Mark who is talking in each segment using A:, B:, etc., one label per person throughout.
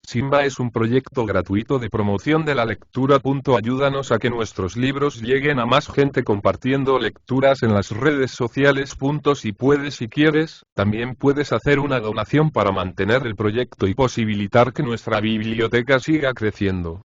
A: Simba es un proyecto gratuito de promoción de la lectura. Ayúdanos a que nuestros libros lleguen a más gente compartiendo lecturas en las redes sociales. Si puedes y quieres, también puedes hacer una donación para mantener el proyecto y posibilitar que nuestra biblioteca siga creciendo.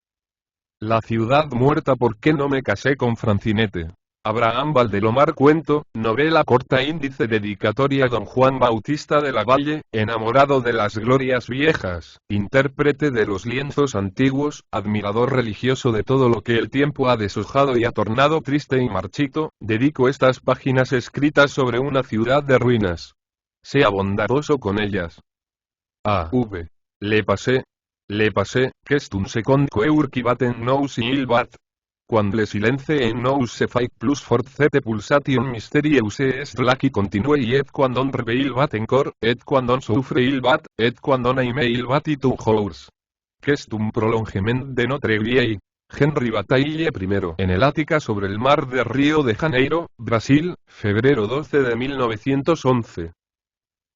A: La ciudad muerta. ¿Por qué no me casé con Francinete? Abraham Valdelomar. Cuento, novela corta, índice, dedicatoria a don Juan Bautista de la Valle, enamorado de las glorias viejas, intérprete de los lienzos antiguos, admirador religioso de todo lo que el tiempo ha deshojado y ha tornado triste y marchito, dedico estas páginas escritas sobre una ciudad de ruinas. Sea bondadoso con ellas. A.V. Le passé, que est un second coeur qui bat en nous il bat. Quan le silence en nous se fait plus fort cette pulsation mysterious est la qui continue et quand on rebe il bat encore, et quand on souffre il bat, et quand on aime il bat et tout horse. Que est un prolongement de notre vieille. Henry Bataille I. En el Ática sobre el mar de Río de Janeiro, Brasil, febrero 12 de 1911.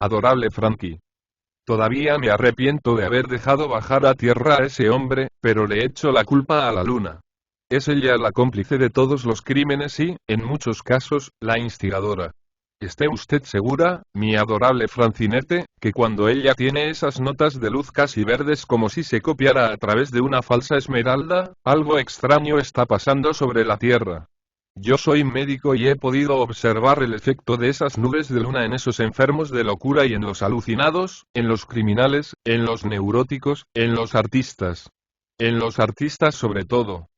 A: Adorable Frankie. Todavía me arrepiento de haber dejado bajar a tierra a ese hombre, pero le echo la culpa a la luna. Es ella la cómplice de todos los crímenes y, en muchos casos, la instigadora. ¿Esté usted segura, mi adorable Francinete, que cuando ella tiene esas notas de luz casi verdes como si se copiara a través de una falsa esmeralda, algo extraño está pasando sobre la Tierra? Yo soy médico y he podido observar el efecto de esas nubes de luna en esos enfermos de locura y en los alucinados, en los criminales, en los neuróticos, en los artistas. En los artistas sobre todo.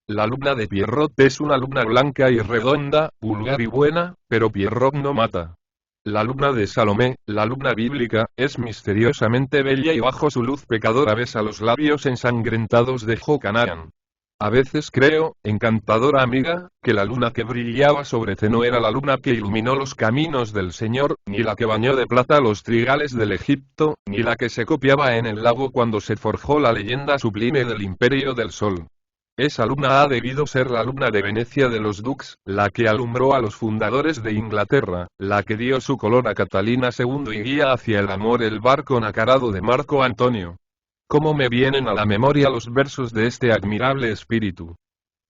A: La luna de Pierrot es una luna blanca y redonda, vulgar y buena, pero Pierrot no mata. La luna de Salomé, la luna bíblica, es misteriosamente bella y bajo su luz pecadora besa los labios ensangrentados de Jocanaan. A veces creo, encantadora amiga, que la luna que brillaba sobre C no era la luna que iluminó los caminos del Señor, ni la que bañó de plata los trigales del Egipto, ni la que se copiaba en el lago cuando se forjó la leyenda sublime del Imperio del Sol. Esa luna ha debido ser la luna de Venecia de los Dux, la que alumbró a los fundadores de Inglaterra, la que dio su color a Catalina II y guía hacia el amor el barco nacarado de Marco Antonio. ¿Cómo me vienen a la memoria los versos de este admirable espíritu?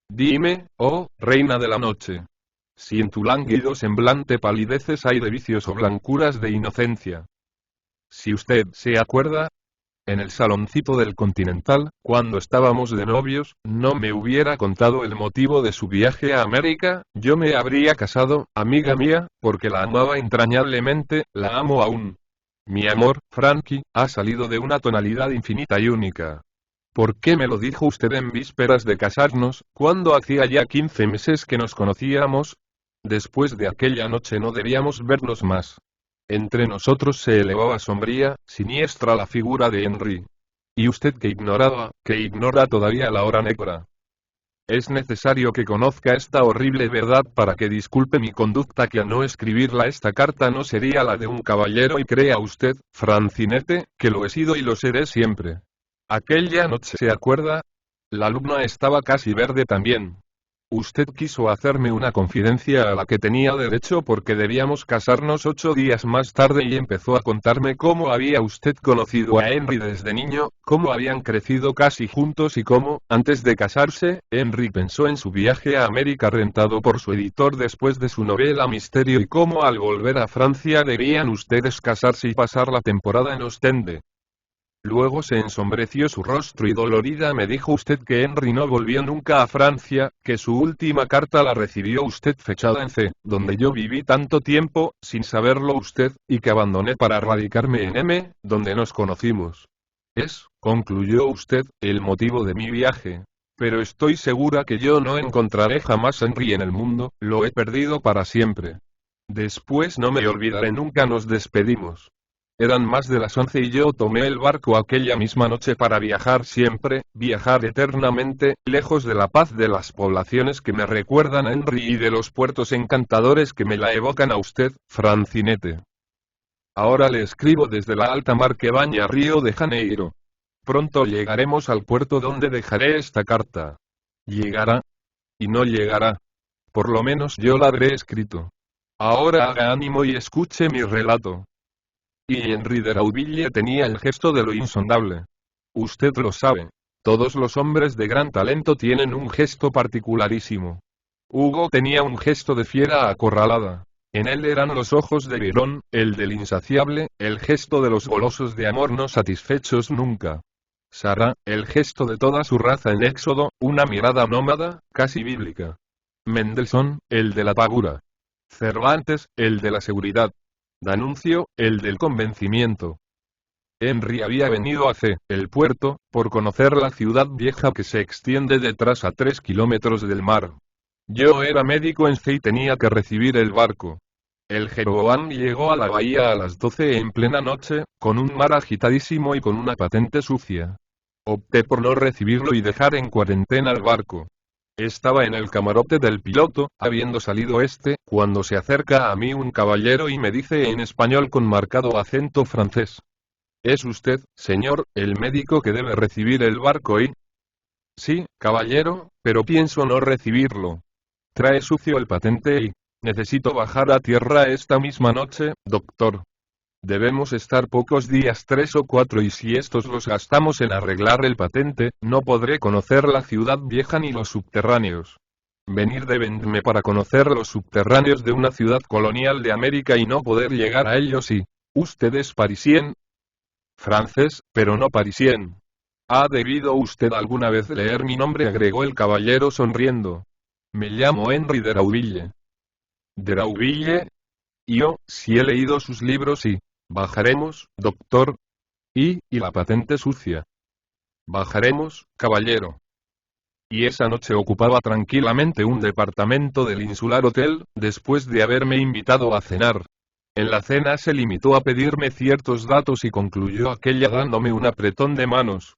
A: Dime, oh, reina de la noche. Si en tu lánguido semblante palideces hay de vicios o blancuras de inocencia. Si usted se acuerda, en el saloncito del Continental, cuando estábamos de novios, no me hubiera contado el motivo de su viaje a América, yo me habría casado, amiga mía, porque la amaba entrañablemente, la amo aún. Mi amor, Frankie, ha salido de una tonalidad infinita y única. ¿Por qué me lo dijo usted en vísperas de casarnos, cuando hacía ya 15 meses que nos conocíamos? Después de aquella noche no debíamos vernos más. Entre nosotros se elevaba sombría, siniestra la figura de Henry. Y usted que ignoraba, que ignora todavía la hora negra. Es necesario que conozca esta horrible verdad para que disculpe mi conducta, que al no escribirla esta carta no sería la de un caballero, y crea usted, Francinete, que lo he sido y lo seré siempre. Aquella noche, ¿se acuerda? La luna estaba casi verde también. Usted quiso hacerme una confidencia a la que tenía derecho porque debíamos casarnos 8 días más tarde y empezó a contarme cómo había usted conocido a Henry desde niño, cómo habían crecido casi juntos y cómo, antes de casarse, Henry pensó en su viaje a América rentado por su editor después de su novela Misterio y cómo al volver a Francia debían ustedes casarse y pasar la temporada en Ostende. Luego se ensombreció su rostro y dolorida me dijo usted que Henry no volvió nunca a Francia, que su última carta la recibió usted fechada en C, donde yo viví tanto tiempo, sin saberlo usted, y que abandoné para radicarme en M, donde nos conocimos. Es, concluyó usted, el motivo de mi viaje. Pero estoy segura que yo no encontraré jamás a Henry en el mundo, lo he perdido para siempre. Después no me olvidaré nunca, nos despedimos. Eran más de las 11 y yo tomé el barco aquella misma noche para viajar siempre, viajar eternamente, lejos de la paz de las poblaciones que me recuerdan a Henry y de los puertos encantadores que me la evocan a usted, Francinete. Ahora le escribo desde la alta mar que baña Río de Janeiro. Pronto llegaremos al puerto donde dejaré esta carta. ¿Llegará? Y no llegará. Por lo menos yo la habré escrito. Ahora haga ánimo y escuche mi relato. Y Henry de Rauville tenía el gesto de lo insondable. Usted lo sabe. Todos los hombres de gran talento tienen un gesto particularísimo. Hugo tenía un gesto de fiera acorralada. En él eran los ojos de Byron, el del insaciable, el gesto de los golosos de amor no satisfechos nunca. Sara, el gesto de toda su raza en Éxodo, una mirada nómada, casi bíblica. Mendelssohn, el de la pagura. Cervantes, el de la seguridad. D'Annunzio, el del convencimiento. Henry había venido a C, el puerto, por conocer la ciudad vieja que se extiende detrás a 3 kilómetros del mar. Yo era médico en C y tenía que recibir el barco. El Jeroboam llegó a la bahía a las 12 en plena noche, con un mar agitadísimo y con una patente sucia. Opté por no recibirlo y dejar en cuarentena el barco. Estaba en el camarote del piloto, habiendo salido cuando se acerca a mí un caballero y me dice en español con marcado acento francés. ¿Es usted, señor, el médico que debe recibir el barco y? Sí, caballero, pero pienso no recibirlo. Trae sucio el patente y... Necesito bajar a tierra esta misma noche, doctor. Debemos estar pocos días, 3 o 4, y si estos los gastamos en arreglar el patente, no podré conocer la ciudad vieja ni los subterráneos. Venir de Vendme para conocer los subterráneos de una ciudad colonial de América y no poder llegar a ellos y... ¿Usted es parisien? Francés, pero no parisien. ¿Ha debido usted alguna vez leer mi nombre?, agregó el caballero sonriendo. Me llamo Henry de Rauville. ¿De Rauville? Yo, sí he leído sus libros y... ¿Bajaremos, doctor? ¿Y la patente sucia? Bajaremos, caballero. Y esa noche ocupaba tranquilamente un departamento del Insular Hotel, después de haberme invitado a cenar. En la cena se limitó a pedirme ciertos datos y concluyó aquella dándome un apretón de manos.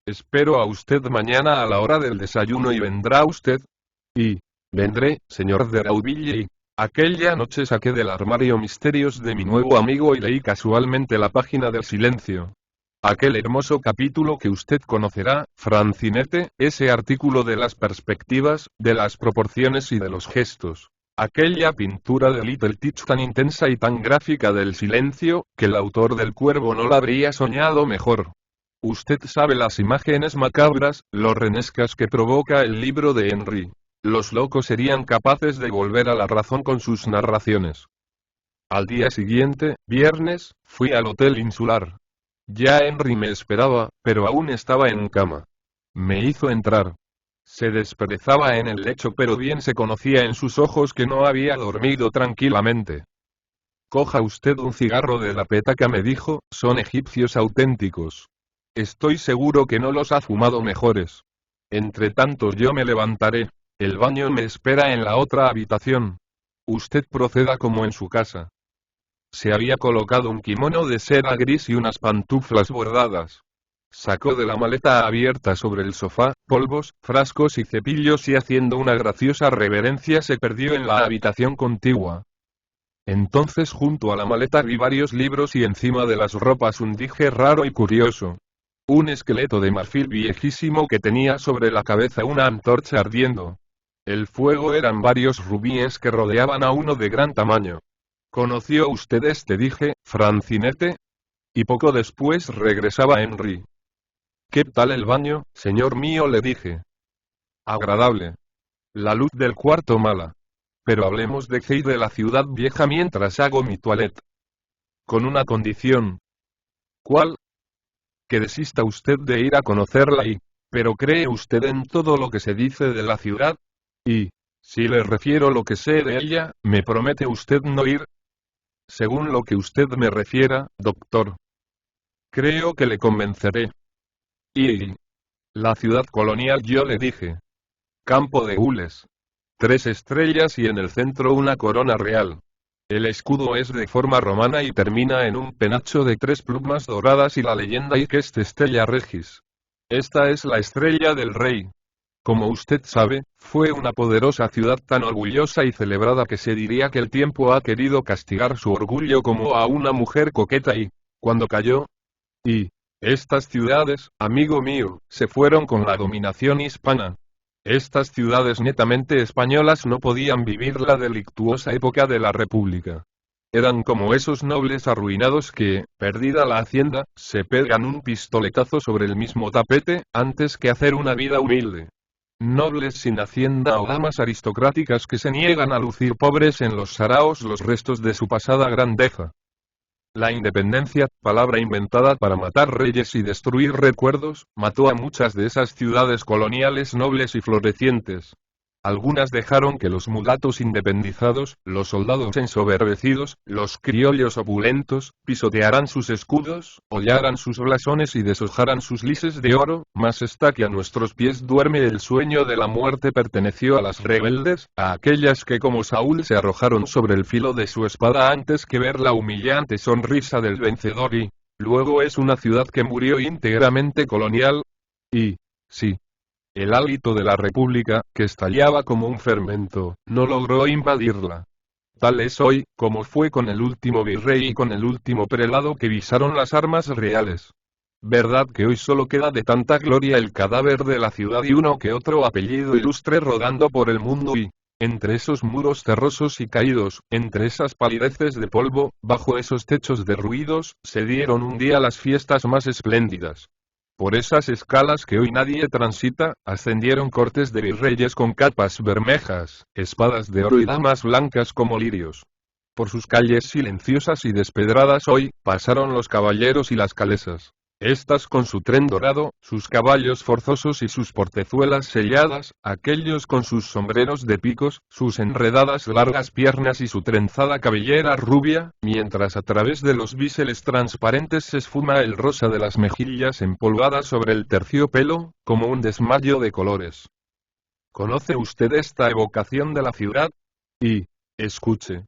A: Espero a usted mañana a la hora del desayuno y vendrá usted. Y... Vendré, señor de Rauville. Aquella noche saqué del armario Misterios de mi nuevo amigo y leí casualmente la página del silencio. Aquel hermoso capítulo que usted conocerá, Francinete, ese artículo de las perspectivas, de las proporciones y de los gestos. Aquella pintura de Little Teach tan intensa y tan gráfica del silencio, que el autor del Cuervo no la habría soñado mejor. Usted sabe las imágenes macabras, lorrenescas que provoca el libro de Henry. Los locos serían capaces de volver a la razón con sus narraciones. Al día siguiente, viernes, fui al Hotel Insular. Ya Henry me esperaba, pero aún estaba en cama. Me hizo entrar. Se desperezaba en el lecho, pero bien se conocía en sus ojos que no había dormido tranquilamente. Coja usted un cigarro de la petaca, me dijo, son egipcios auténticos. Estoy seguro que no los ha fumado mejores. Entre tanto yo me levantaré. El baño me espera en la otra habitación. Usted proceda como en su casa. Se había colocado un kimono de seda gris y unas pantuflas bordadas. Sacó de la maleta abierta sobre el sofá, polvos, frascos y cepillos y haciendo una graciosa reverencia se perdió en la habitación contigua. Entonces junto a la maleta vi varios libros y encima de las ropas un dije raro y curioso. Un esqueleto de marfil viejísimo que tenía sobre la cabeza una antorcha ardiendo. El fuego eran varios rubíes que rodeaban a uno de gran tamaño. ¿Conoció usted dije, Francinete? Y poco después regresaba Henry. ¿Qué tal el baño, señor mío?, le dije. Agradable. La luz del cuarto mala. Pero hablemos de C y de la ciudad vieja mientras hago mi toilette. Con una condición. ¿Cuál? Que desista usted de ir a conocerla y... ¿Pero cree usted en todo lo que se dice de la ciudad? Y, si le refiero lo que sé de ella, ¿me promete usted no ir? Según lo que usted me refiera, doctor. Creo que le convenceré. Y... La ciudad colonial, yo le dije. Campo de gules. 3 estrellas y en el centro una corona real. El escudo es de forma romana y termina en un penacho de 3 plumas doradas y la leyenda y que es Stella Regis. Esta es la estrella del rey. Como usted sabe, fue una poderosa ciudad tan orgullosa y celebrada que se diría que el tiempo ha querido castigar su orgullo como a una mujer coqueta y, cuando cayó, y estas ciudades, amigo mío, se fueron con la dominación hispana. Estas ciudades netamente españolas no podían vivir la delictuosa época de la República. Eran como esos nobles arruinados que, perdida la hacienda, se pegan un pistoletazo sobre el mismo tapete, antes que hacer una vida humilde. Nobles sin hacienda o damas aristocráticas que se niegan a lucir pobres en los saraos los restos de su pasada grandeza. La independencia, palabra inventada para matar reyes y destruir recuerdos, mató a muchas de esas ciudades coloniales nobles y florecientes. Algunas dejaron que los mulatos independizados, los soldados ensoberbecidos, los criollos opulentos, pisotearan sus escudos, hollaran sus blasones y deshojaran sus lises de oro, mas hasta que a nuestros pies duerme el sueño de la muerte perteneció a las rebeldes, a aquellas que como Saúl se arrojaron sobre el filo de su espada antes que ver la humillante sonrisa del vencedor y, luego es una ciudad que murió íntegramente colonial. Y, sí. El hálito de la República, que estallaba como un fermento, no logró invadirla. Tal es hoy, como fue con el último virrey y con el último prelado que visaron las armas reales. Verdad que hoy solo queda de tanta gloria el cadáver de la ciudad y uno que otro apellido ilustre rodando por el mundo y, entre esos muros terrosos y caídos, entre esas palideces de polvo, bajo esos techos derruidos, se dieron un día las fiestas más espléndidas. Por esas escalas que hoy nadie transita, ascendieron cortes de virreyes con capas bermejas, espadas de oro y damas blancas como lirios. Por sus calles silenciosas y despedradas hoy, pasaron los caballeros y las calesas. Estas con su tren dorado, sus caballos forzosos y sus portezuelas selladas, aquellos con sus sombreros de picos, sus enredadas largas piernas y su trenzada cabellera rubia, mientras a través de los biseles transparentes se esfuma el rosa de las mejillas empolvadas sobre el terciopelo, como un desmayo de colores. ¿Conoce usted esta evocación de la ciudad? Y, escuche.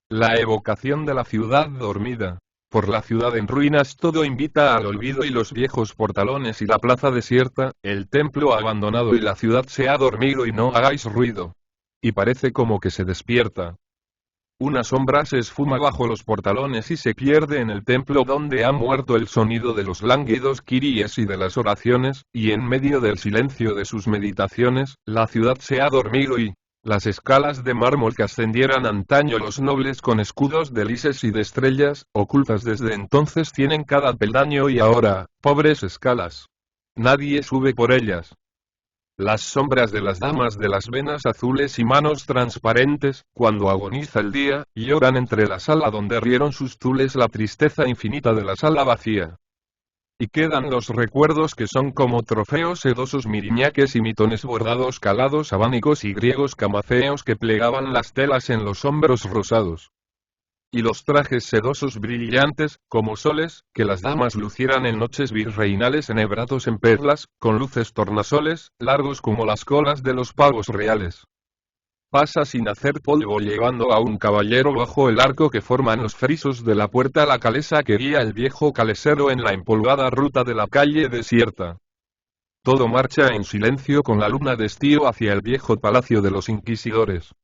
A: La evocación de la ciudad dormida. Por la ciudad en ruinas todo invita al olvido y los viejos portalones y la plaza desierta, el templo abandonado y la ciudad se ha dormido y no hagáis ruido. Y parece como que se despierta. Una sombra se esfuma bajo los portalones y se pierde en el templo donde ha muerto el sonido de los lánguidos kiríes y de las oraciones, y en medio del silencio de sus meditaciones, la ciudad se ha dormido y, las escalas de mármol que ascendieran antaño los nobles con escudos de lises y de estrellas, ocultas desde entonces tienen cada peldaño y ahora, pobres escalas. Nadie sube por ellas. Las sombras de las damas de las venas azules y manos transparentes, cuando agoniza el día, lloran entre la sala donde rieron sus tules la tristeza infinita de la sala vacía. Y quedan los recuerdos que son como trofeos sedosos miriñaques y mitones bordados calados abanicos y griegos camaceos que plegaban las telas en los hombros rosados. Y los trajes sedosos brillantes, como soles, que las damas lucieran en noches virreinales enhebrados en perlas, con luces tornasoles, largos como las colas de los pavos reales. Pasa sin hacer polvo llevando a un caballero bajo el arco que forman los frisos de la puerta la calesa que guía el viejo calesero en la empolvada ruta de la calle desierta. Todo marcha en silencio con la luna de estío hacia el viejo palacio de los inquisidores.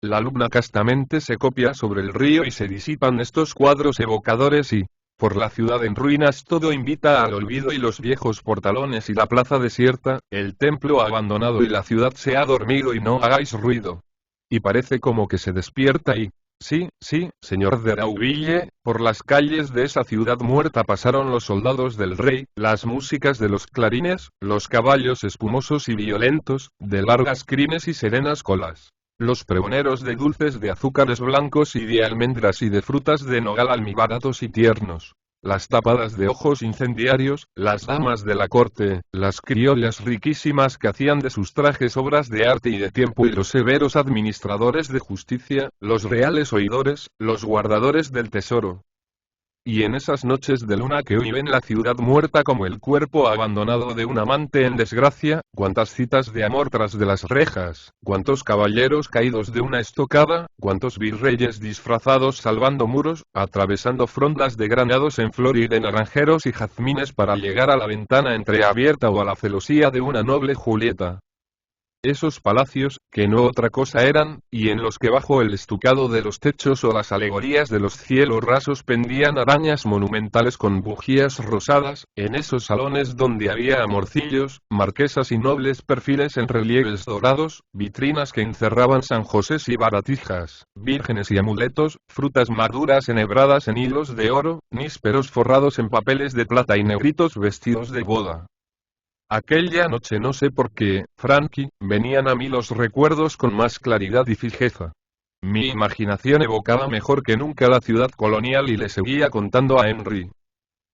A: La luna castamente se copia sobre el río y se disipan estos cuadros evocadores y, por la ciudad en ruinas todo invita al olvido y los viejos portalones y la plaza desierta, el templo abandonado y la ciudad se ha dormido y no hagáis ruido. Y parece como que se despierta y, sí, señor de Rauville, por las calles de esa ciudad muerta pasaron los soldados del rey, las músicas de los clarines, los caballos espumosos y violentos, de largas crines y serenas colas. Los pregoneros de dulces de azúcares blancos y de almendras y de frutas de nogal almibarados y tiernos. Las tapadas de ojos incendiarios, las damas de la corte, las criollas riquísimas que hacían de sus trajes obras de arte y de tiempo y los severos administradores de justicia, los reales oidores, los guardadores del tesoro. Y en esas noches de luna que hoy ven la ciudad muerta como el cuerpo abandonado de un amante en desgracia, cuántas citas de amor tras de las rejas, cuántos caballeros caídos de una estocada, cuántos virreyes disfrazados salvando muros, atravesando frondas de granados en flor y de naranjeros y jazmines para llegar a la ventana entreabierta o a la celosía de una noble Julieta. Esos palacios, que no otra cosa eran, y en los que bajo el estucado de los techos o las alegorías de los cielos rasos pendían arañas monumentales con bujías rosadas, en esos salones donde había amorcillos, marquesas y nobles perfiles en relieves dorados, vitrinas que encerraban San Josés y baratijas, vírgenes y amuletos, frutas maduras enhebradas en hilos de oro, nísperos forrados en papeles de plata y negritos vestidos de boda. Aquella noche no sé por qué, Frankie, venían a mí los recuerdos con más claridad y fijeza. Mi imaginación evocaba mejor que nunca la ciudad colonial y le seguía contando a Henry.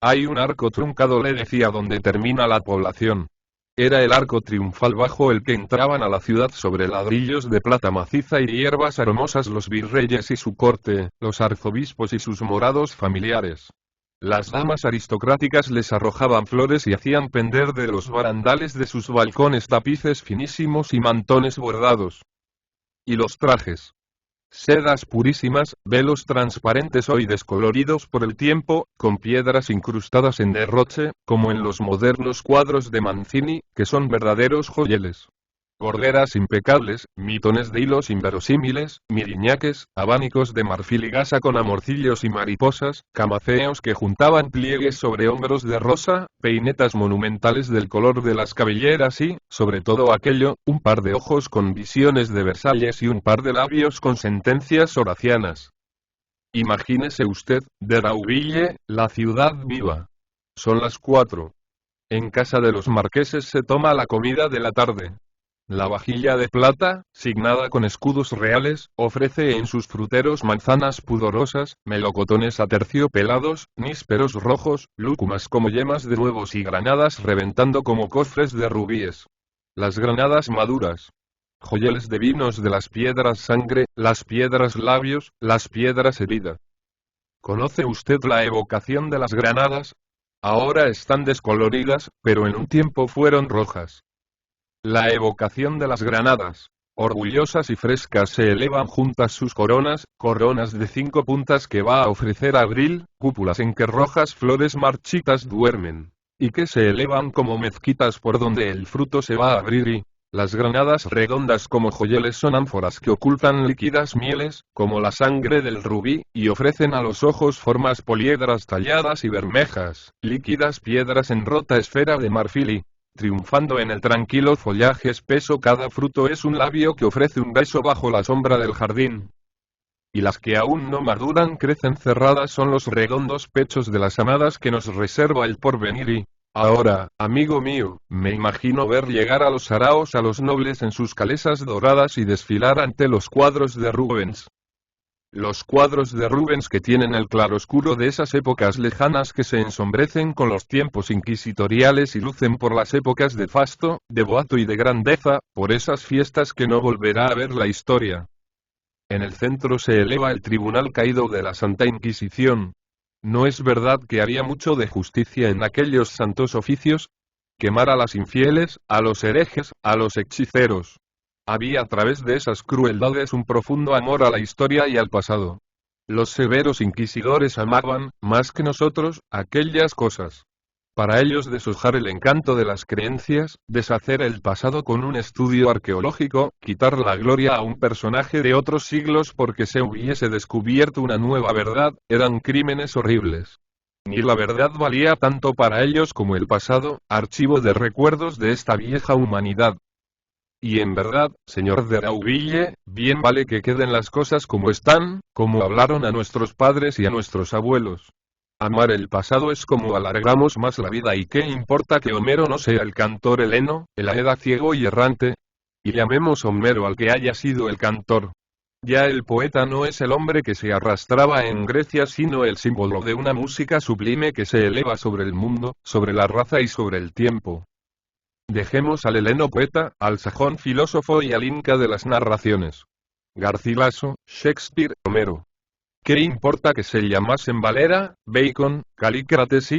A: Hay un arco truncado, le decía, donde termina la población. Era el arco triunfal bajo el que entraban a la ciudad sobre ladrillos de plata maciza y hierbas aromosas los virreyes y su corte, los arzobispos y sus morados familiares. Las damas aristocráticas les arrojaban flores y hacían pender de los barandales de sus balcones tapices finísimos y mantones bordados. Y los trajes. Sedas purísimas, velos transparentes hoy descoloridos por el tiempo, con piedras incrustadas en derroche, como en los modernos cuadros de Mancini, que son verdaderos joyeles. Gorgueras impecables, mitones de hilos inverosímiles, miriñaques, abanicos de marfil y gasa con amorcillos y mariposas, camaceos que juntaban pliegues sobre hombros de rosa, peinetas monumentales del color de las cabelleras y, sobre todo aquello, un par de ojos con visiones de Versalles y un par de labios con sentencias horacianas. Imagínese usted, de Rauville, la ciudad viva. Son las 4. En casa de los marqueses se toma la comida de la tarde. La vajilla de plata, signada con escudos reales, ofrece en sus fruteros manzanas pudorosas, melocotones aterciopelados, nísperos rojos, lúcumas como yemas de huevos y granadas reventando como cofres de rubíes. Las granadas maduras. Joyeles de vinos de las piedras sangre, las piedras labios, las piedras herida. ¿Conoce usted la evocación de las granadas? Ahora están descoloridas, pero en un tiempo fueron rojas. La evocación de las granadas, orgullosas y frescas, se elevan juntas sus coronas, coronas de 5 puntas que va a ofrecer abril, cúpulas en que rojas flores marchitas duermen, y que se elevan como mezquitas por donde el fruto se va a abrir y, las granadas redondas como joyeles son ánforas que ocultan líquidas mieles, como la sangre del rubí, y ofrecen a los ojos formas poliedras talladas y bermejas, líquidas piedras en rota esfera de marfil y, triunfando en el tranquilo follaje espeso, cada fruto es un labio que ofrece un beso bajo la sombra del jardín. Y las que aún no maduran crecen cerradas son los redondos pechos de las amadas que nos reserva el porvenir y, ahora, amigo mío, me imagino ver llegar a los saraos a los nobles en sus calesas doradas y desfilar ante los cuadros de Rubens. Los cuadros de Rubens que tienen el claroscuro de esas épocas lejanas que se ensombrecen con los tiempos inquisitoriales y lucen por las épocas de fasto, de boato y de grandeza, por esas fiestas que no volverá a ver la historia. En el centro se eleva el tribunal caído de la Santa Inquisición. ¿No es verdad que había mucho de justicia en aquellos santos oficios? Quemar a las infieles, a los herejes, a los hechiceros. Había a través de esas crueldades un profundo amor a la historia y al pasado. Los severos inquisidores amaban, más que nosotros, aquellas cosas. Para ellos deshojar el encanto de las creencias, deshacer el pasado con un estudio arqueológico, quitar la gloria a un personaje de otros siglos porque se hubiese descubierto una nueva verdad, eran crímenes horribles. Ni la verdad valía tanto para ellos como el pasado, archivo de recuerdos de esta vieja humanidad. Y en verdad, señor de Rauville, bien vale que queden las cosas como están, como hablaron a nuestros padres y a nuestros abuelos. Amar el pasado es como alargamos más la vida, y qué importa que Homero no sea el cantor heleno, el Aeda ciego y errante. Y llamemos Homero al que haya sido el cantor. Ya el poeta no es el hombre que se arrastraba en Grecia, sino el símbolo de una música sublime que se eleva sobre el mundo, sobre la raza y sobre el tiempo. Dejemos al heleno poeta, al sajón filósofo y al inca de las narraciones. Garcilaso, Shakespeare, Homero. ¿Qué importa que se llamasen Valera, Bacon, Calícrates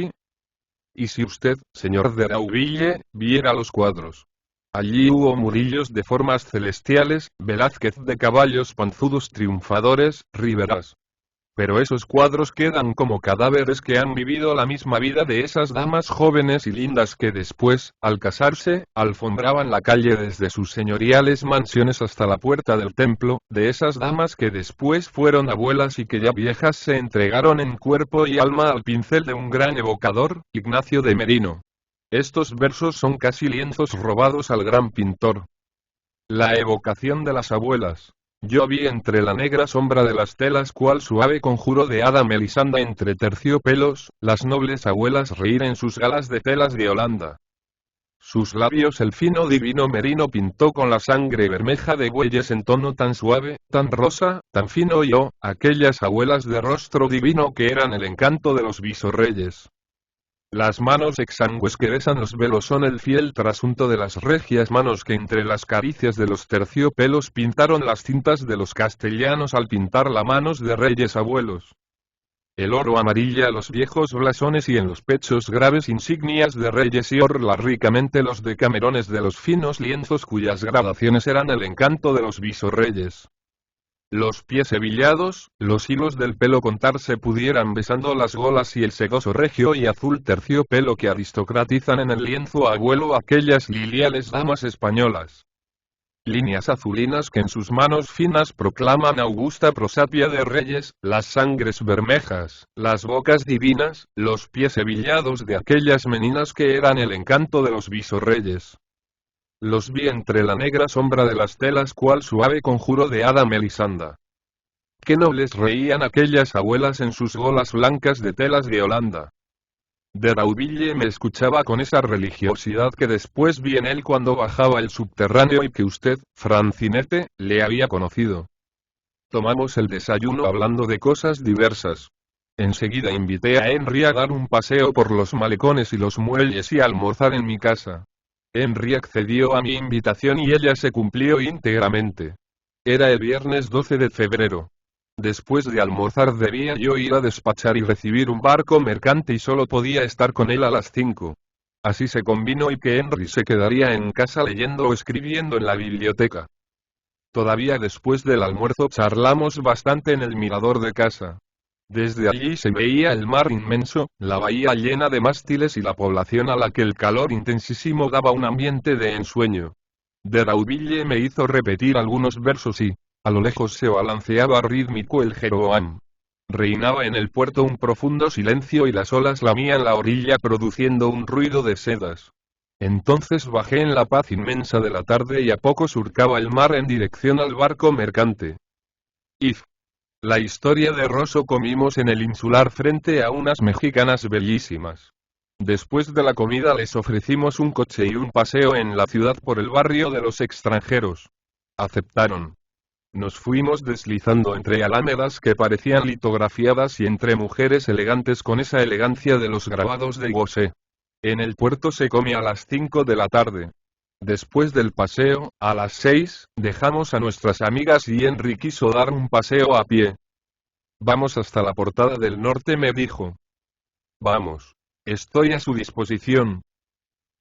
A: y si usted, señor de Rauville, viera los cuadros? Allí hubo Murillos de formas celestiales, Velázquez de caballos panzudos triunfadores, Riveras Pero esos cuadros quedan como cadáveres que han vivido la misma vida de esas damas jóvenes y lindas que después, al casarse, alfombraban la calle desde sus señoriales mansiones hasta la puerta del templo, de esas damas que después fueron abuelas y que ya viejas se entregaron en cuerpo y alma al pincel de un gran evocador, Ignacio de Merino. Estos versos son casi lienzos robados al gran pintor. La evocación de las abuelas. Yo vi entre la negra sombra de las telas cual suave conjuro de hada Melisanda entre terciopelos, las nobles abuelas reír en sus galas de telas de Holanda. Sus labios el fino divino merino pintó con la sangre bermeja de bueyes en tono tan suave, tan rosa, tan fino y aquellas abuelas de rostro divino que eran el encanto de los visorreyes. Las manos exangües que besan los velos son el fiel trasunto de las regias manos que entre las caricias de los terciopelos pintaron las cintas de los castellanos al pintar las manos de reyes abuelos. El oro amarilla los viejos blasones y en los pechos graves insignias de reyes y orla ricamente los decamerones de los finos lienzos cuyas gradaciones eran el encanto de los visorreyes. Los pies hebillados, los hilos del pelo contarse pudieran besando las golas y el sedoso regio y azul terciopelo que aristocratizan en el lienzo abuelo aquellas liliales damas españolas. Líneas azulinas que en sus manos finas proclaman augusta prosapia de reyes, las sangres bermejas, las bocas divinas, los pies hebillados de aquellas meninas que eran el encanto de los visorreyes. Los vi entre la negra sombra de las telas cual suave conjuro de hada Melisanda. Qué nobles reían aquellas abuelas en sus golas blancas de telas de Holanda. De Rauville me escuchaba con esa religiosidad que después vi en él cuando bajaba el subterráneo y que usted, Francinete, le había conocido. Tomamos el desayuno hablando de cosas diversas. Enseguida invité a Henry a dar un paseo por los malecones y los muelles y a almorzar en mi casa. Henry accedió a mi invitación y ella se cumplió íntegramente. Era el viernes 12 de febrero. Después de almorzar debía yo ir a despachar y recibir un barco mercante y solo podía estar con él a las 5. Así se convino y que Henry se quedaría en casa leyendo o escribiendo en la biblioteca. Todavía después del almuerzo charlamos bastante en el mirador de casa. Desde allí se veía el mar inmenso, la bahía llena de mástiles y la población a la que el calor intensísimo daba un ambiente de ensueño. De Rauville me hizo repetir algunos versos y, a lo lejos se balanceaba rítmico el Jeroboam. Reinaba en el puerto un profundo silencio y las olas lamían la orilla produciendo un ruido de sedas. Entonces bajé en la paz inmensa de la tarde y a poco surcaba el mar en dirección al barco mercante. If. La historia de Rosso comimos en el insular frente a unas mexicanas bellísimas. Después de la comida les ofrecimos un coche y un paseo en la ciudad por el barrio de los extranjeros. Aceptaron. Nos fuimos deslizando entre alámedas que parecían litografiadas y entre mujeres elegantes con esa elegancia de los grabados de Gauguin. En el puerto se come a las 5 de la tarde. Después del paseo, a las 6, dejamos a nuestras amigas y Henry quiso dar un paseo a pie. Vamos hasta la Portada del Norte, me dijo. Vamos. Estoy a su disposición.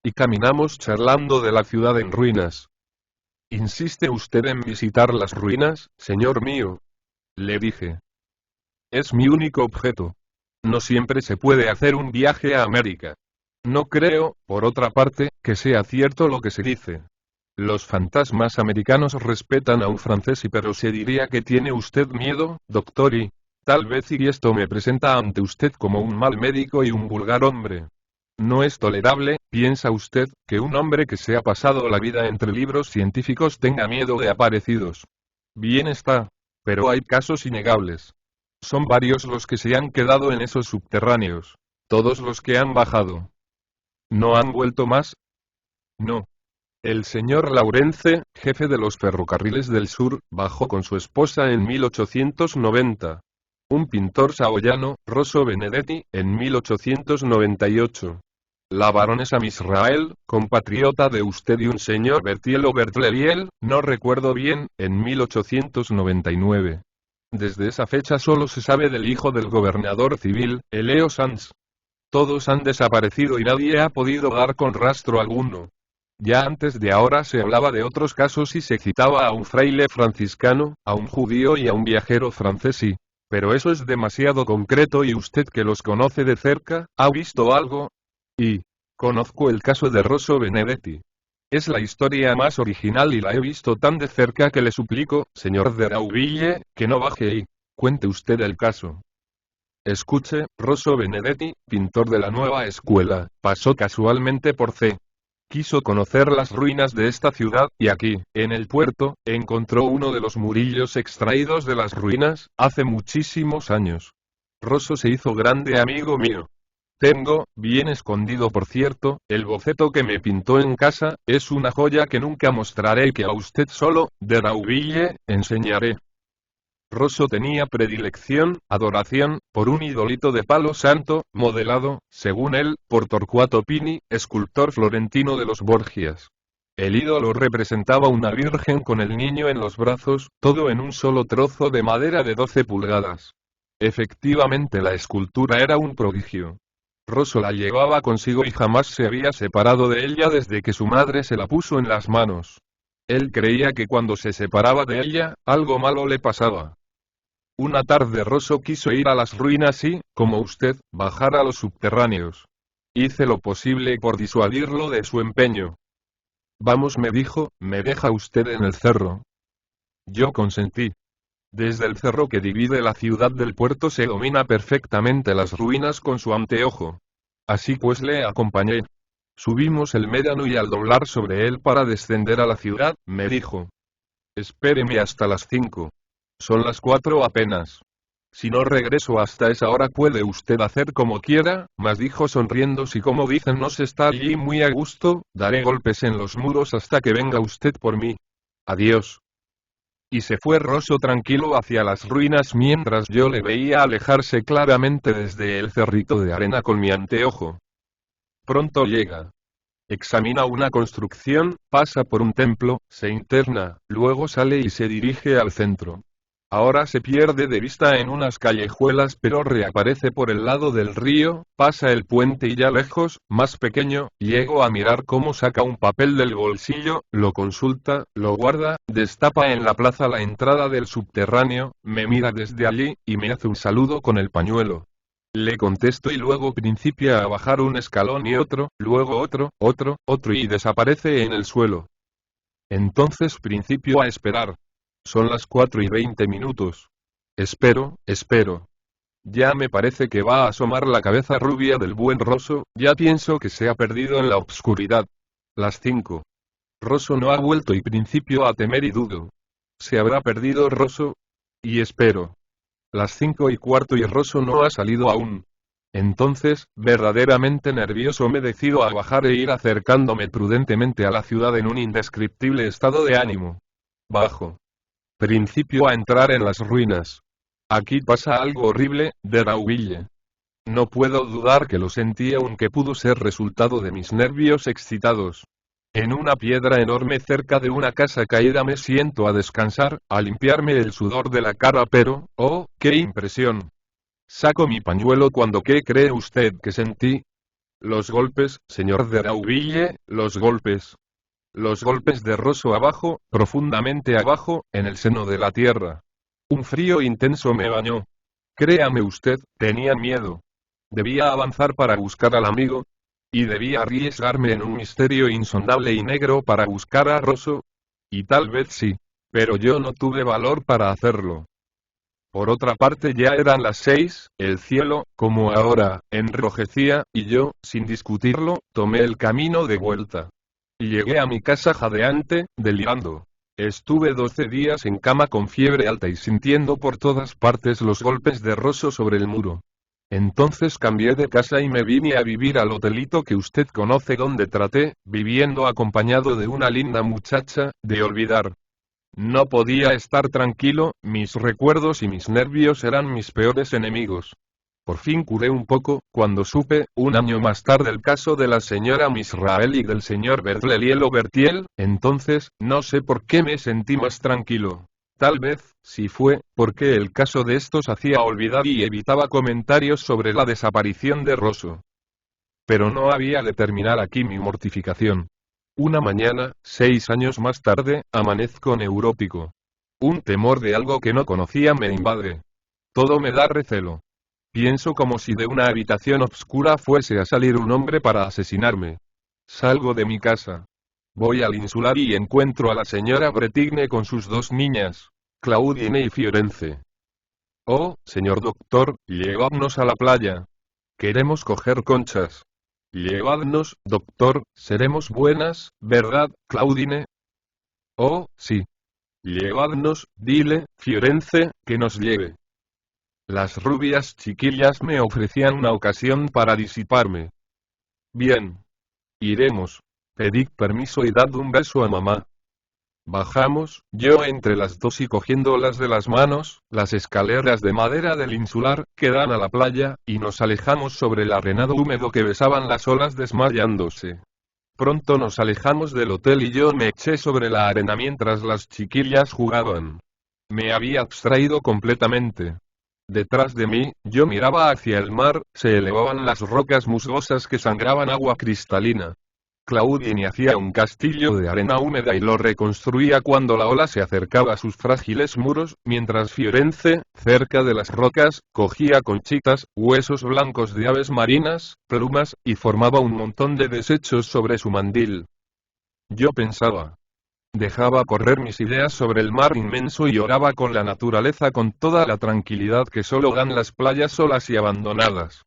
A: Y caminamos charlando de la ciudad en ruinas. ¿Insiste usted en visitar las ruinas, señor mío? Le dije. Es mi único objeto. No siempre se puede hacer un viaje a América. No creo, por otra parte, que sea cierto lo que se dice. Los fantasmas americanos respetan a un francés pero se diría que tiene usted miedo, doctor, y tal vez y esto me presenta ante usted como un mal médico y un vulgar hombre. No es tolerable, piensa usted, que un hombre que se ha pasado la vida entre libros científicos tenga miedo de aparecidos. Bien está. Pero hay casos innegables. Son varios los que se han quedado en esos subterráneos. Todos los que han bajado. ¿No han vuelto más? No. El señor Lawrence, jefe de los ferrocarriles del sur, bajó con su esposa en 1890. Un pintor saoyano, Rosso Benedetti, en 1898. La baronesa Misrael, compatriota de usted y un señor Bertiello Bertleviel, no recuerdo bien, en 1899. Desde esa fecha solo se sabe del hijo del gobernador civil, Eleo Sanz. Todos han desaparecido y nadie ha podido dar con rastro alguno. Ya antes de ahora se hablaba de otros casos y se citaba a un fraile franciscano, a un judío y a un viajero francés y, Pero eso es demasiado concreto y usted que los conoce de cerca, ¿ha visto algo? Y conozco el caso de Rosso Benedetti. Es la historia más original y la he visto tan de cerca que le suplico, señor de Rauville, que no baje y cuente usted el caso. Escuche, Rosso Benedetti, pintor de la nueva escuela, pasó casualmente por C. Quiso conocer las ruinas de esta ciudad, y aquí, en el puerto, encontró uno de los murillos extraídos de las ruinas, hace muchísimos años. Rosso se hizo grande amigo mío. Tengo, bien escondido por cierto, el boceto que me pintó en casa, es una joya que nunca mostraré y que a usted solo, de Rauville, enseñaré. Rosso tenía predilección, adoración, por un idolito de palo santo, modelado, según él, por Torquato Pini, escultor florentino de los Borgias. El ídolo representaba una virgen con el niño en los brazos, todo en un solo trozo de madera de 12 pulgadas. Efectivamente la escultura era un prodigio. Rosso la llevaba consigo y jamás se había separado de ella desde que su madre se la puso en las manos. Él creía que cuando se separaba de ella, algo malo le pasaba. Una tarde Rosso quiso ir a las ruinas y, como usted, bajar a los subterráneos. Hice lo posible por disuadirlo de su empeño. Vamos, me dijo, me deja usted en el cerro. Yo consentí. Desde el cerro que divide la ciudad del puerto se domina perfectamente las ruinas con su anteojo. Así pues le acompañé. Subimos el médano y al doblar sobre él para descender a la ciudad, me dijo. Espéreme hasta las 5. Son las 4 apenas. Si no regreso hasta esa hora puede usted hacer como quiera, mas dijo sonriendo, si como dicen no se está allí muy a gusto, daré golpes en los muros hasta que venga usted por mí. Adiós. Y se fue Rosso tranquilo hacia las ruinas mientras yo le veía alejarse claramente desde el cerrito de arena con mi anteojo. Pronto llega. Examina una construcción, pasa por un templo, se interna, luego sale y se dirige al centro. Ahora se pierde de vista en unas callejuelas pero reaparece por el lado del río, pasa el puente y ya lejos, más pequeño, llego a mirar cómo saca un papel del bolsillo, lo consulta, lo guarda, destapa en la plaza la entrada del subterráneo, me mira desde allí, y me hace un saludo con el pañuelo. Le contesto y luego principia a bajar un escalón y otro, luego otro, otro y desaparece en el suelo. Entonces principio a esperar. Son las 4:20. Espero. Ya me parece que va a asomar la cabeza rubia del buen Rosso, ya pienso que se ha perdido en la obscuridad. Las 5. Rosso no ha vuelto y principio a temer y dudo. ¿Se habrá perdido Rosso? Y espero. Las 5:15 y Rosso no ha salido aún. Entonces, verdaderamente nervioso me decido a bajar e ir acercándome prudentemente a la ciudad en un indescriptible estado de ánimo. Bajo. Principio a entrar en las ruinas. Aquí pasa algo horrible, de Rauville. No puedo dudar que lo sentí aunque pudo ser resultado de mis nervios excitados. En una piedra enorme cerca de una casa caída me siento a descansar, a limpiarme el sudor de la cara pero, ¡oh, qué impresión! Saco mi pañuelo cuando ¿qué cree usted que sentí? Los golpes, señor de Rauville, los golpes. Los golpes de Rosso abajo, profundamente abajo, en el seno de la tierra. Un frío intenso me bañó. Créame usted, tenía miedo. Debía avanzar para buscar al amigo. Y debía arriesgarme en un misterio insondable y negro para buscar a Rosso. Y tal vez sí. Pero yo no tuve valor para hacerlo. Por otra parte ya eran las 6, el cielo, como ahora, enrojecía, y yo, sin discutirlo, tomé el camino de vuelta. Llegué a mi casa jadeante, delirando. Estuve 12 días en cama con fiebre alta y sintiendo por todas partes los golpes de Rosso sobre el muro. Entonces cambié de casa y me vine a vivir al hotelito que usted conoce donde traté, viviendo acompañado de una linda muchacha, de olvidar. No podía estar tranquilo, mis recuerdos y mis nervios eran mis peores enemigos. Por fin curé un poco, cuando supe, un año más tarde el caso de la señora Misrael y del señor Bertlelielo Bertiel, entonces, no sé por qué me sentí más tranquilo. Tal vez, si fue, porque el caso de estos hacía olvidar y evitaba comentarios sobre la desaparición de Rosso. Pero no había de terminar aquí mi mortificación. Una mañana, 6 años más tarde, amanezco neurótico. Un temor de algo que no conocía me invade. Todo me da recelo. Pienso como si de una habitación oscura fuese a salir un hombre para asesinarme. Salgo de mi casa. Voy al insular y encuentro a la señora Bretigne con sus dos niñas, Claudine y Firenze. Oh, señor doctor, llevadnos a la playa. Queremos coger conchas. Llevadnos, doctor, seremos buenas, ¿verdad, Claudine? Oh, sí. Llevadnos, dile, Firenze, que nos lleve. Las rubias chiquillas me ofrecían una ocasión para disiparme. Bien. Iremos. Pedid permiso y dad un beso a mamá. Bajamos, yo entre las dos y cogiéndolas de las manos, las escaleras de madera del insular, que dan a la playa, y nos alejamos sobre el arenado húmedo que besaban las olas desmayándose. Pronto nos alejamos del hotel y yo me eché sobre la arena mientras las chiquillas jugaban. Me había abstraído completamente. Detrás de mí, yo miraba hacia el mar, se elevaban las rocas musgosas que sangraban agua cristalina. Claudine hacía un castillo de arena húmeda y lo reconstruía cuando la ola se acercaba a sus frágiles muros, mientras Firenze, cerca de las rocas, cogía conchitas, huesos blancos de aves marinas, plumas, y formaba un montón de desechos sobre su mandil. Yo pensaba. Dejaba correr mis ideas sobre el mar inmenso y oraba con la naturaleza con toda la tranquilidad que solo dan las playas solas y abandonadas.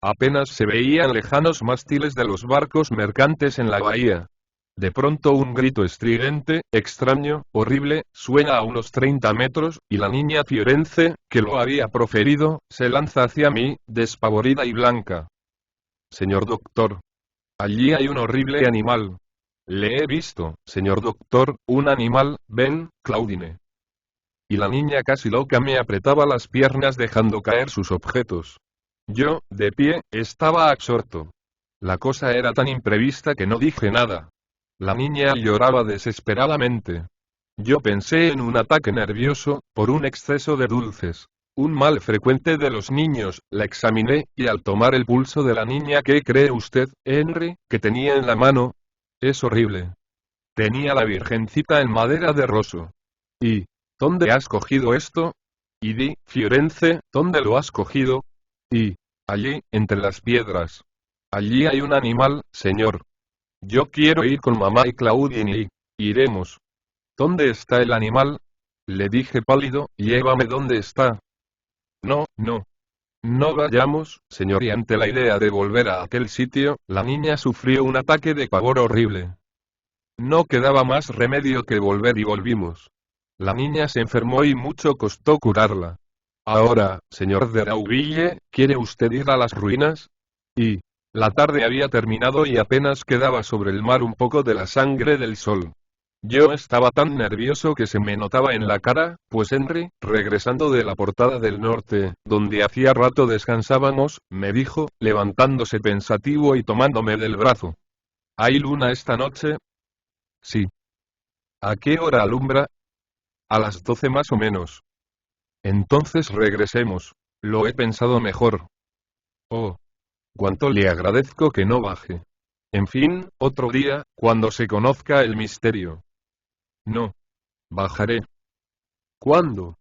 A: Apenas se veían lejanos mástiles de los barcos mercantes en la bahía. De pronto un grito estridente, extraño, horrible, suena a unos 30 metros, y la niña Firenze, que lo había proferido, se lanza hacia mí, despavorida y blanca. Señor doctor. Allí hay un horrible animal. Le he visto, señor doctor, un animal, ven, Claudine. Y la niña casi loca me apretaba las piernas dejando caer sus objetos. Yo, de pie, estaba absorto. La cosa era tan imprevista que no dije nada. La niña lloraba desesperadamente. Yo pensé en un ataque nervioso, por un exceso de dulces. Un mal frecuente de los niños, la examiné, y al tomar el pulso de la niña, ¿qué cree usted, Henry, que tenía en la mano? Es horrible. Tenía la virgencita en madera de roso. ¿Y dónde has cogido esto? Y di, Firenze, ¿dónde lo has cogido? Y allí, entre las piedras. Allí hay un animal, señor. Yo quiero ir con mamá y Claudine y iremos. ¿Dónde está el animal? Le dije pálido, llévame donde está. No, no. No vayamos, señor. Y ante la idea de volver a aquel sitio, la niña sufrió un ataque de pavor horrible. No quedaba más remedio que volver y volvimos. La niña se enfermó y mucho costó curarla. Ahora, señor de Rauville, ¿quiere usted ir a las ruinas? Y la tarde había terminado y apenas quedaba sobre el mar un poco de la sangre del sol. Yo estaba tan nervioso que se me notaba en la cara, pues Henry, regresando de la portada del norte, donde hacía rato descansábamos, me dijo, levantándose pensativo y tomándome del brazo. ¿Hay luna esta noche? Sí. ¿A qué hora alumbra? A las 12 más o menos. Entonces regresemos. Lo he pensado mejor. Oh. Cuánto le agradezco que no baje. En fin, otro día, cuando se conozca el misterio. No. Bajaré. ¿Cuándo?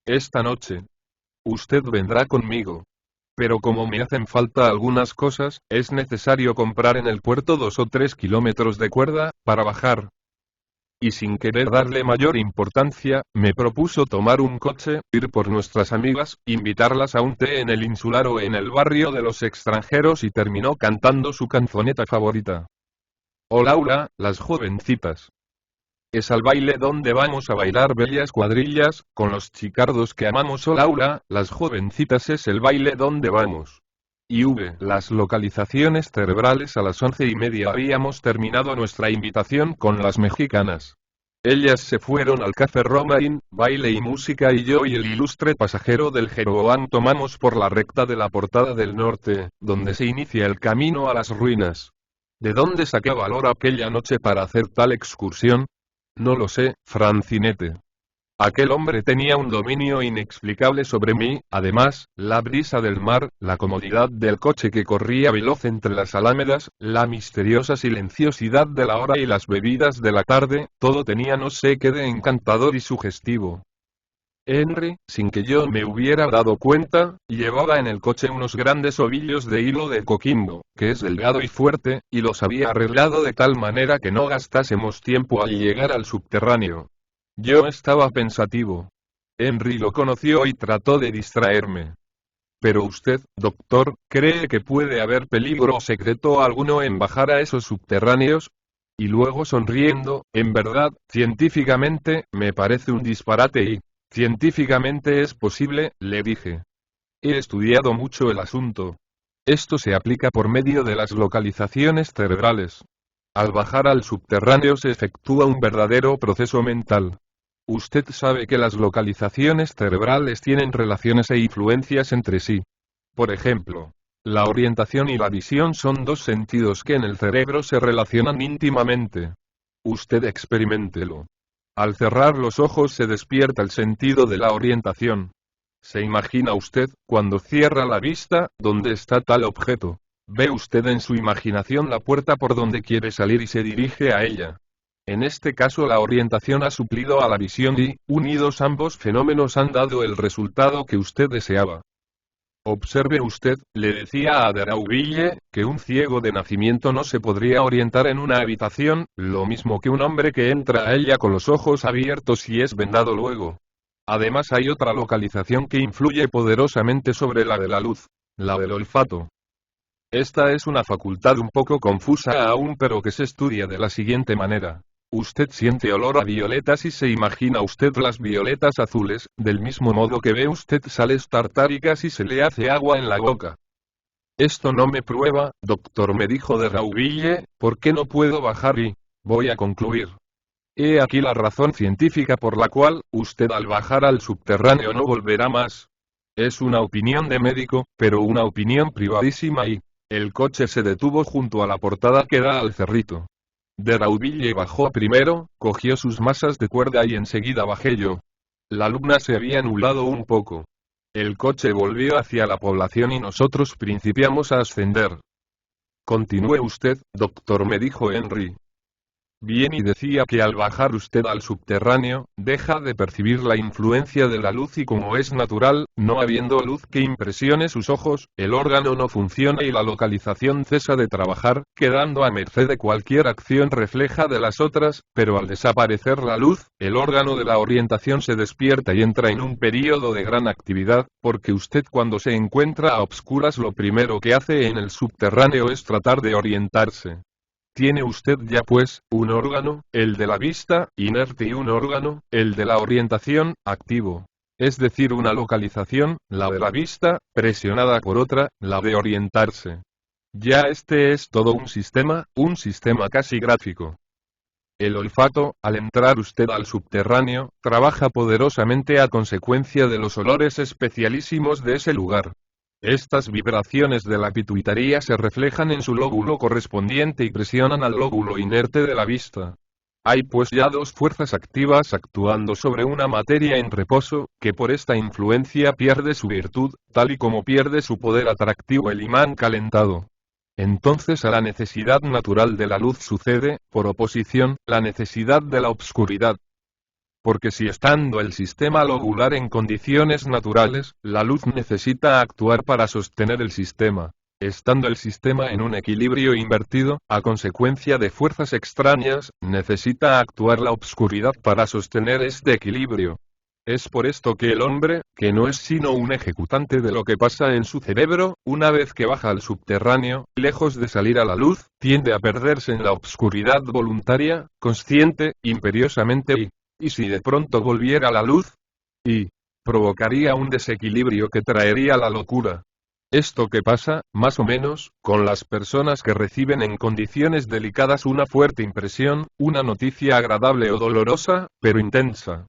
A: Esta noche. Usted vendrá conmigo. Pero como me hacen falta algunas cosas, es necesario comprar en el puerto 2 o 3 kilómetros de cuerda, para bajar. Y sin querer darle mayor importancia, me propuso tomar un coche, ir por nuestras amigas, invitarlas a un té en el insular o en el barrio de los extranjeros y terminó cantando su canzoneta favorita. Oh Laura, las jovencitas. Es al baile donde vamos a bailar bellas cuadrillas, con los chicardos que amamos. Oh Laura, las jovencitas es el baile donde vamos. Y las localizaciones cerebrales a las 11:30 habíamos terminado nuestra invitación con las mexicanas. Ellas se fueron al Café Romain, baile y música y yo y el ilustre pasajero del Jeroboam tomamos por la recta de la portada del norte, donde se inicia el camino a las ruinas. ¿De dónde saqué valor aquella noche para hacer tal excursión? No lo sé, Francinete. Aquel hombre tenía un dominio inexplicable sobre mí, además, la brisa del mar, la comodidad del coche que corría veloz entre las alámedas, la misteriosa silenciosidad de la hora y las bebidas de la tarde, todo tenía no sé qué de encantador y sugestivo. Henry, sin que yo me hubiera dado cuenta, llevaba en el coche unos grandes ovillos de hilo de coquimbo, que es delgado y fuerte, y los había arreglado de tal manera que no gastásemos tiempo al llegar al subterráneo. Yo estaba pensativo. Henry lo conoció y trató de distraerme. Pero usted, doctor, ¿cree que puede haber peligro secreto alguno en bajar a esos subterráneos? Y luego sonriendo, en verdad, científicamente, me parece un disparate y, científicamente es posible, le dije. He estudiado mucho el asunto. Esto se aplica por medio de las localizaciones cerebrales. Al bajar al subterráneo se efectúa un verdadero proceso mental. Usted sabe que las localizaciones cerebrales tienen relaciones e influencias entre sí. Por ejemplo, la orientación y la visión son dos sentidos que en el cerebro se relacionan íntimamente. Usted experiméntelo. Al cerrar los ojos se despierta el sentido de la orientación. ¿Se imagina usted, cuando cierra la vista, dónde está tal objeto? Ve usted en su imaginación la puerta por donde quiere salir y se dirige a ella. En este caso la orientación ha suplido a la visión y, unidos ambos fenómenos han dado el resultado que usted deseaba. Observe usted, le decía a Derauville, que un ciego de nacimiento no se podría orientar en una habitación, lo mismo que un hombre que entra a ella con los ojos abiertos y es vendado luego. Además hay otra localización que influye poderosamente sobre la de la luz, la del olfato. Esta es una facultad un poco confusa aún, pero que se estudia de la siguiente manera. Usted siente olor a violetas y se imagina usted las violetas azules, del mismo modo que ve usted sales tartáricas y se le hace agua en la boca. Esto no me prueba, doctor, me dijo Derauville, ¿por qué no puedo bajar y voy a concluir? He aquí la razón científica por la cual, usted al bajar al subterráneo no volverá más. Es una opinión de médico, pero una opinión privadísima y... El coche se detuvo junto a la portada que da al cerrito. Derauville bajó primero, cogió sus masas de cuerda y enseguida bajé yo. La luna se había nublado un poco. El coche volvió hacia la población y nosotros principiamos a ascender. Continúe usted, doctor, me dijo Henry. Bien, y decía que al bajar usted al subterráneo, deja de percibir la influencia de la luz y como es natural, no habiendo luz que impresione sus ojos, el órgano no funciona y la localización cesa de trabajar, quedando a merced de cualquier acción refleja de las otras, pero al desaparecer la luz, el órgano de la orientación se despierta y entra en un período de gran actividad, porque usted cuando se encuentra a obscuras lo primero que hace en el subterráneo es tratar de orientarse. Tiene usted ya pues, un órgano, el de la vista, inerte y un órgano, el de la orientación, activo. Es decir, una localización, la de la vista, presionada por otra, la de orientarse. Ya este es todo un sistema casi gráfico. El olfato, al entrar usted al subterráneo, trabaja poderosamente a consecuencia de los olores especialísimos de ese lugar. Estas vibraciones de la pituitaría se reflejan en su lóbulo correspondiente y presionan al lóbulo inerte de la vista. Hay pues ya dos fuerzas activas actuando sobre una materia en reposo, que por esta influencia pierde su virtud, tal y como pierde su poder atractivo el imán calentado. Entonces a la necesidad natural de la luz sucede, por oposición, la necesidad de la obscuridad. Porque si estando el sistema lobular en condiciones naturales, la luz necesita actuar para sostener el sistema. Estando el sistema en un equilibrio invertido, a consecuencia de fuerzas extrañas, necesita actuar la obscuridad para sostener este equilibrio. Es por esto que el hombre, que no es sino un ejecutante de lo que pasa en su cerebro, una vez que baja al subterráneo, lejos de salir a la luz, tiende a perderse en la obscuridad voluntaria, consciente, imperiosamente ¿y si de pronto volviera la luz? Y provocaría un desequilibrio que traería la locura. Esto que pasa, más o menos, con las personas que reciben en condiciones delicadas una fuerte impresión, una noticia agradable o dolorosa, pero intensa.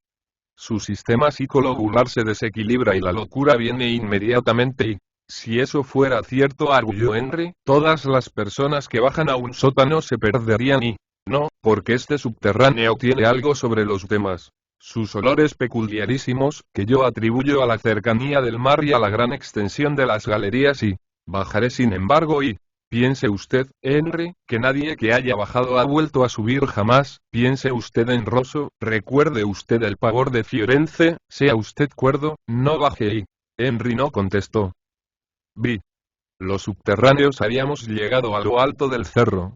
A: Su sistema psicolobular se desequilibra y la locura viene inmediatamente y, si eso fuera cierto, arguyó Henry, todas las personas que bajan a un sótano se perderían y, no, porque este subterráneo tiene algo sobre los demás. Sus olores peculiarísimos, que yo atribuyo a la cercanía del mar y a la gran extensión de las galerías y, bajaré sin embargo y, Piense usted, Henry, que nadie que haya bajado ha vuelto a subir jamás. Piense usted en Rosso, recuerde usted el pavor de Firenze, sea usted cuerdo, no baje ahí. Henry no contestó. Vi. Los subterráneos habíamos llegado a lo alto del cerro.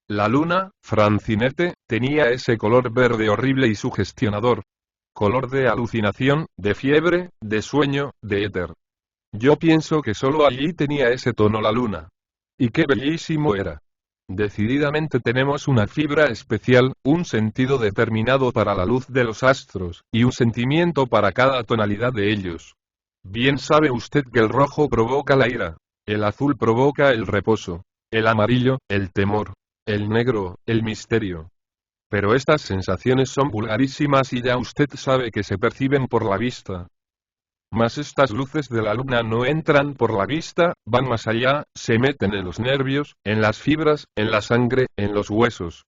A: La luna, Francinete, tenía ese color verde horrible y sugestionador. Color de alucinación, de fiebre, de sueño, de éter. Yo pienso que solo allí tenía ese tono la luna. Y qué bellísimo era. Decididamente tenemos una fibra especial, un sentido determinado para la luz de los astros, y un sentimiento para cada tonalidad de ellos. Bien sabe usted que el rojo provoca la ira, el azul provoca el reposo, el amarillo, el temor, el negro, el misterio. Pero estas sensaciones son vulgarísimas y ya usted sabe que se perciben por la vista. Mas estas luces de la luna no entran por la vista, van más allá, se meten en los nervios, en las fibras, en la sangre, en los huesos.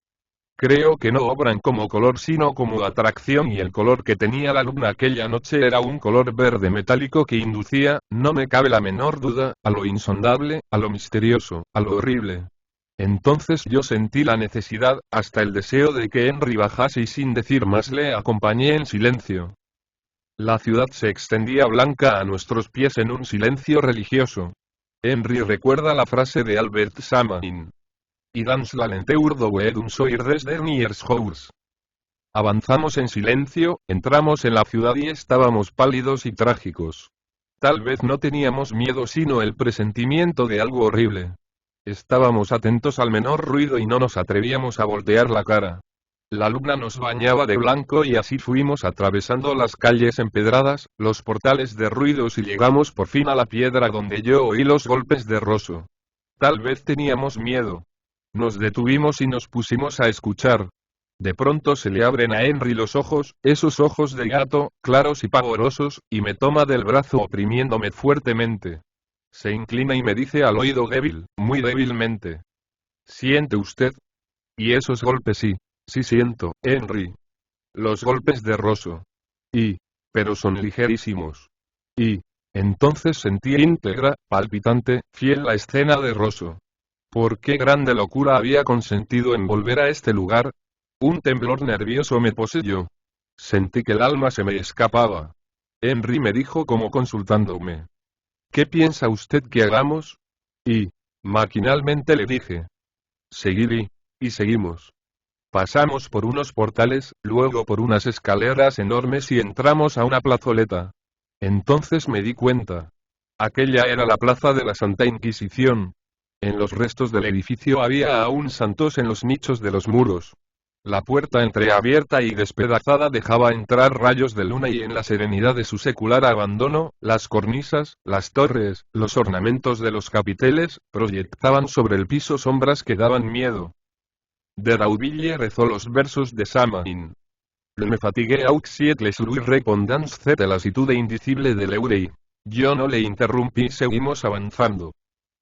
A: Creo que no obran como color sino como atracción y el color que tenía la luna aquella noche era un color verde metálico que inducía, no me cabe la menor duda, a lo insondable, a lo misterioso, a lo horrible. Entonces yo sentí la necesidad, hasta el deseo de que Henry bajase y sin decir más le acompañé en silencio. La ciudad se extendía blanca a nuestros pies en un silencio religioso. Henry recuerda la frase de Albert Samain. Y dans la lenteur de un soir des derniers jours. Avanzamos en silencio, entramos en la ciudad y estábamos pálidos y trágicos. Tal vez no teníamos miedo sino el presentimiento de algo horrible. Estábamos atentos al menor ruido y no nos atrevíamos a voltear la cara. La luna nos bañaba de blanco y así fuimos atravesando las calles empedradas, los portales derruidos y llegamos por fin a la piedra donde yo oí los golpes de Rosso. Tal vez teníamos miedo. Nos detuvimos y nos pusimos a escuchar. De pronto se le abren a Henry los ojos, esos ojos de gato, claros y pavorosos, y me toma del brazo oprimiéndome fuertemente. Se inclina y me dice al oído débil, muy débilmente. ¿Siente usted? Y esos golpes sí siento, Henry. Los golpes de Rosso. Pero son ligerísimos. Entonces sentí íntegra, palpitante, fiel la escena de Rosso. ¿Por qué grande locura había consentido en volver a este lugar? Un temblor nervioso me poseyó. Sentí que el alma se me escapaba. Henry me dijo como consultándome. ¿Qué piensa usted que hagamos? Maquinalmente le dije. Seguir y seguimos. Pasamos por unos portales, luego por unas escaleras enormes y entramos a una plazoleta. Entonces me di cuenta. Aquella era la plaza de la Santa Inquisición. En los restos del edificio había aún santos en los nichos de los muros. La puerta entreabierta y despedazada dejaba entrar rayos de luna y en la serenidad de su secular abandono, las cornisas, las torres, los ornamentos de los capiteles, proyectaban sobre el piso sombras que daban miedo. De Raudille rezó los versos de Samain. Me fatigué auxiet les lui répondance cette lassitude indicible de l'Eurei. Yo no le interrumpí, seguimos avanzando.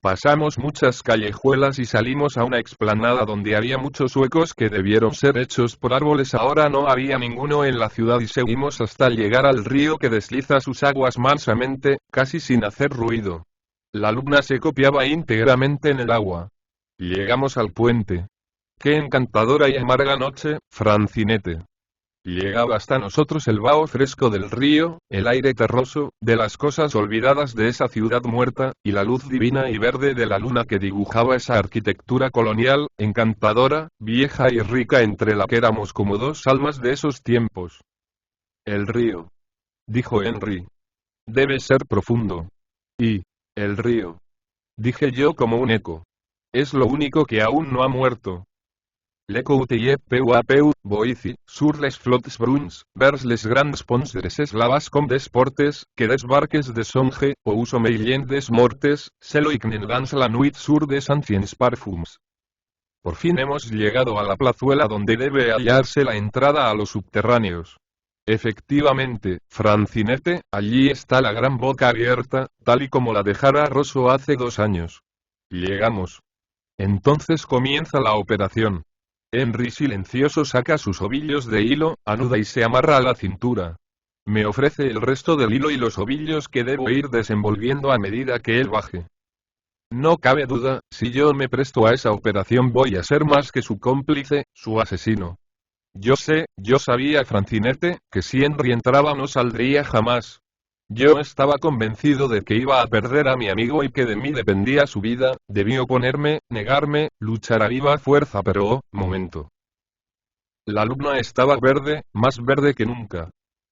A: Pasamos muchas callejuelas y salimos a una explanada donde había muchos huecos que debieron ser hechos por árboles. Ahora no había ninguno en la ciudad y seguimos hasta llegar al río que desliza sus aguas mansamente, casi sin hacer ruido. La luna se copiaba íntegramente en el agua. Llegamos al puente. Qué encantadora y amarga noche, Francinete. Llegaba hasta nosotros el vaho fresco del río, el aire terroso, de las cosas olvidadas de esa ciudad muerta, y la luz divina y verde de la luna que dibujaba esa arquitectura colonial, encantadora, vieja y rica entre la que éramos como dos almas de esos tiempos. El río. Dijo Henry. Debe ser profundo. El río. Dije yo como un eco. Es lo único que aún no ha muerto. L'écoutille peu à peu, voici, sur les flots bruns, vers les grands ponts dreses lavas com des portes, que des barques de songe, ou sommeillant des mortes, se lo ignorans la nuit sur des anciens parfums. Por fin hemos llegado a la plazuela donde debe hallarse la entrada a los subterráneos. Efectivamente, Francinete, allí está la gran boca abierta, tal y como la dejara Rosso hace 2 años. Llegamos. Entonces comienza la operación. Henry silencioso saca sus ovillos de hilo, anuda y se amarra a la cintura. Me ofrece el resto del hilo y los ovillos que debo ir desenvolviendo a medida que él baje. No cabe duda, si yo me presto a esa operación voy a ser más que su cómplice, su asesino. Yo sabía, Francinete, que si Henry entraba no saldría jamás. Yo estaba convencido de que iba a perder a mi amigo y que de mí dependía su vida, debí oponerme, negarme, luchar a viva fuerza, pero momento. La luna estaba verde, más verde que nunca.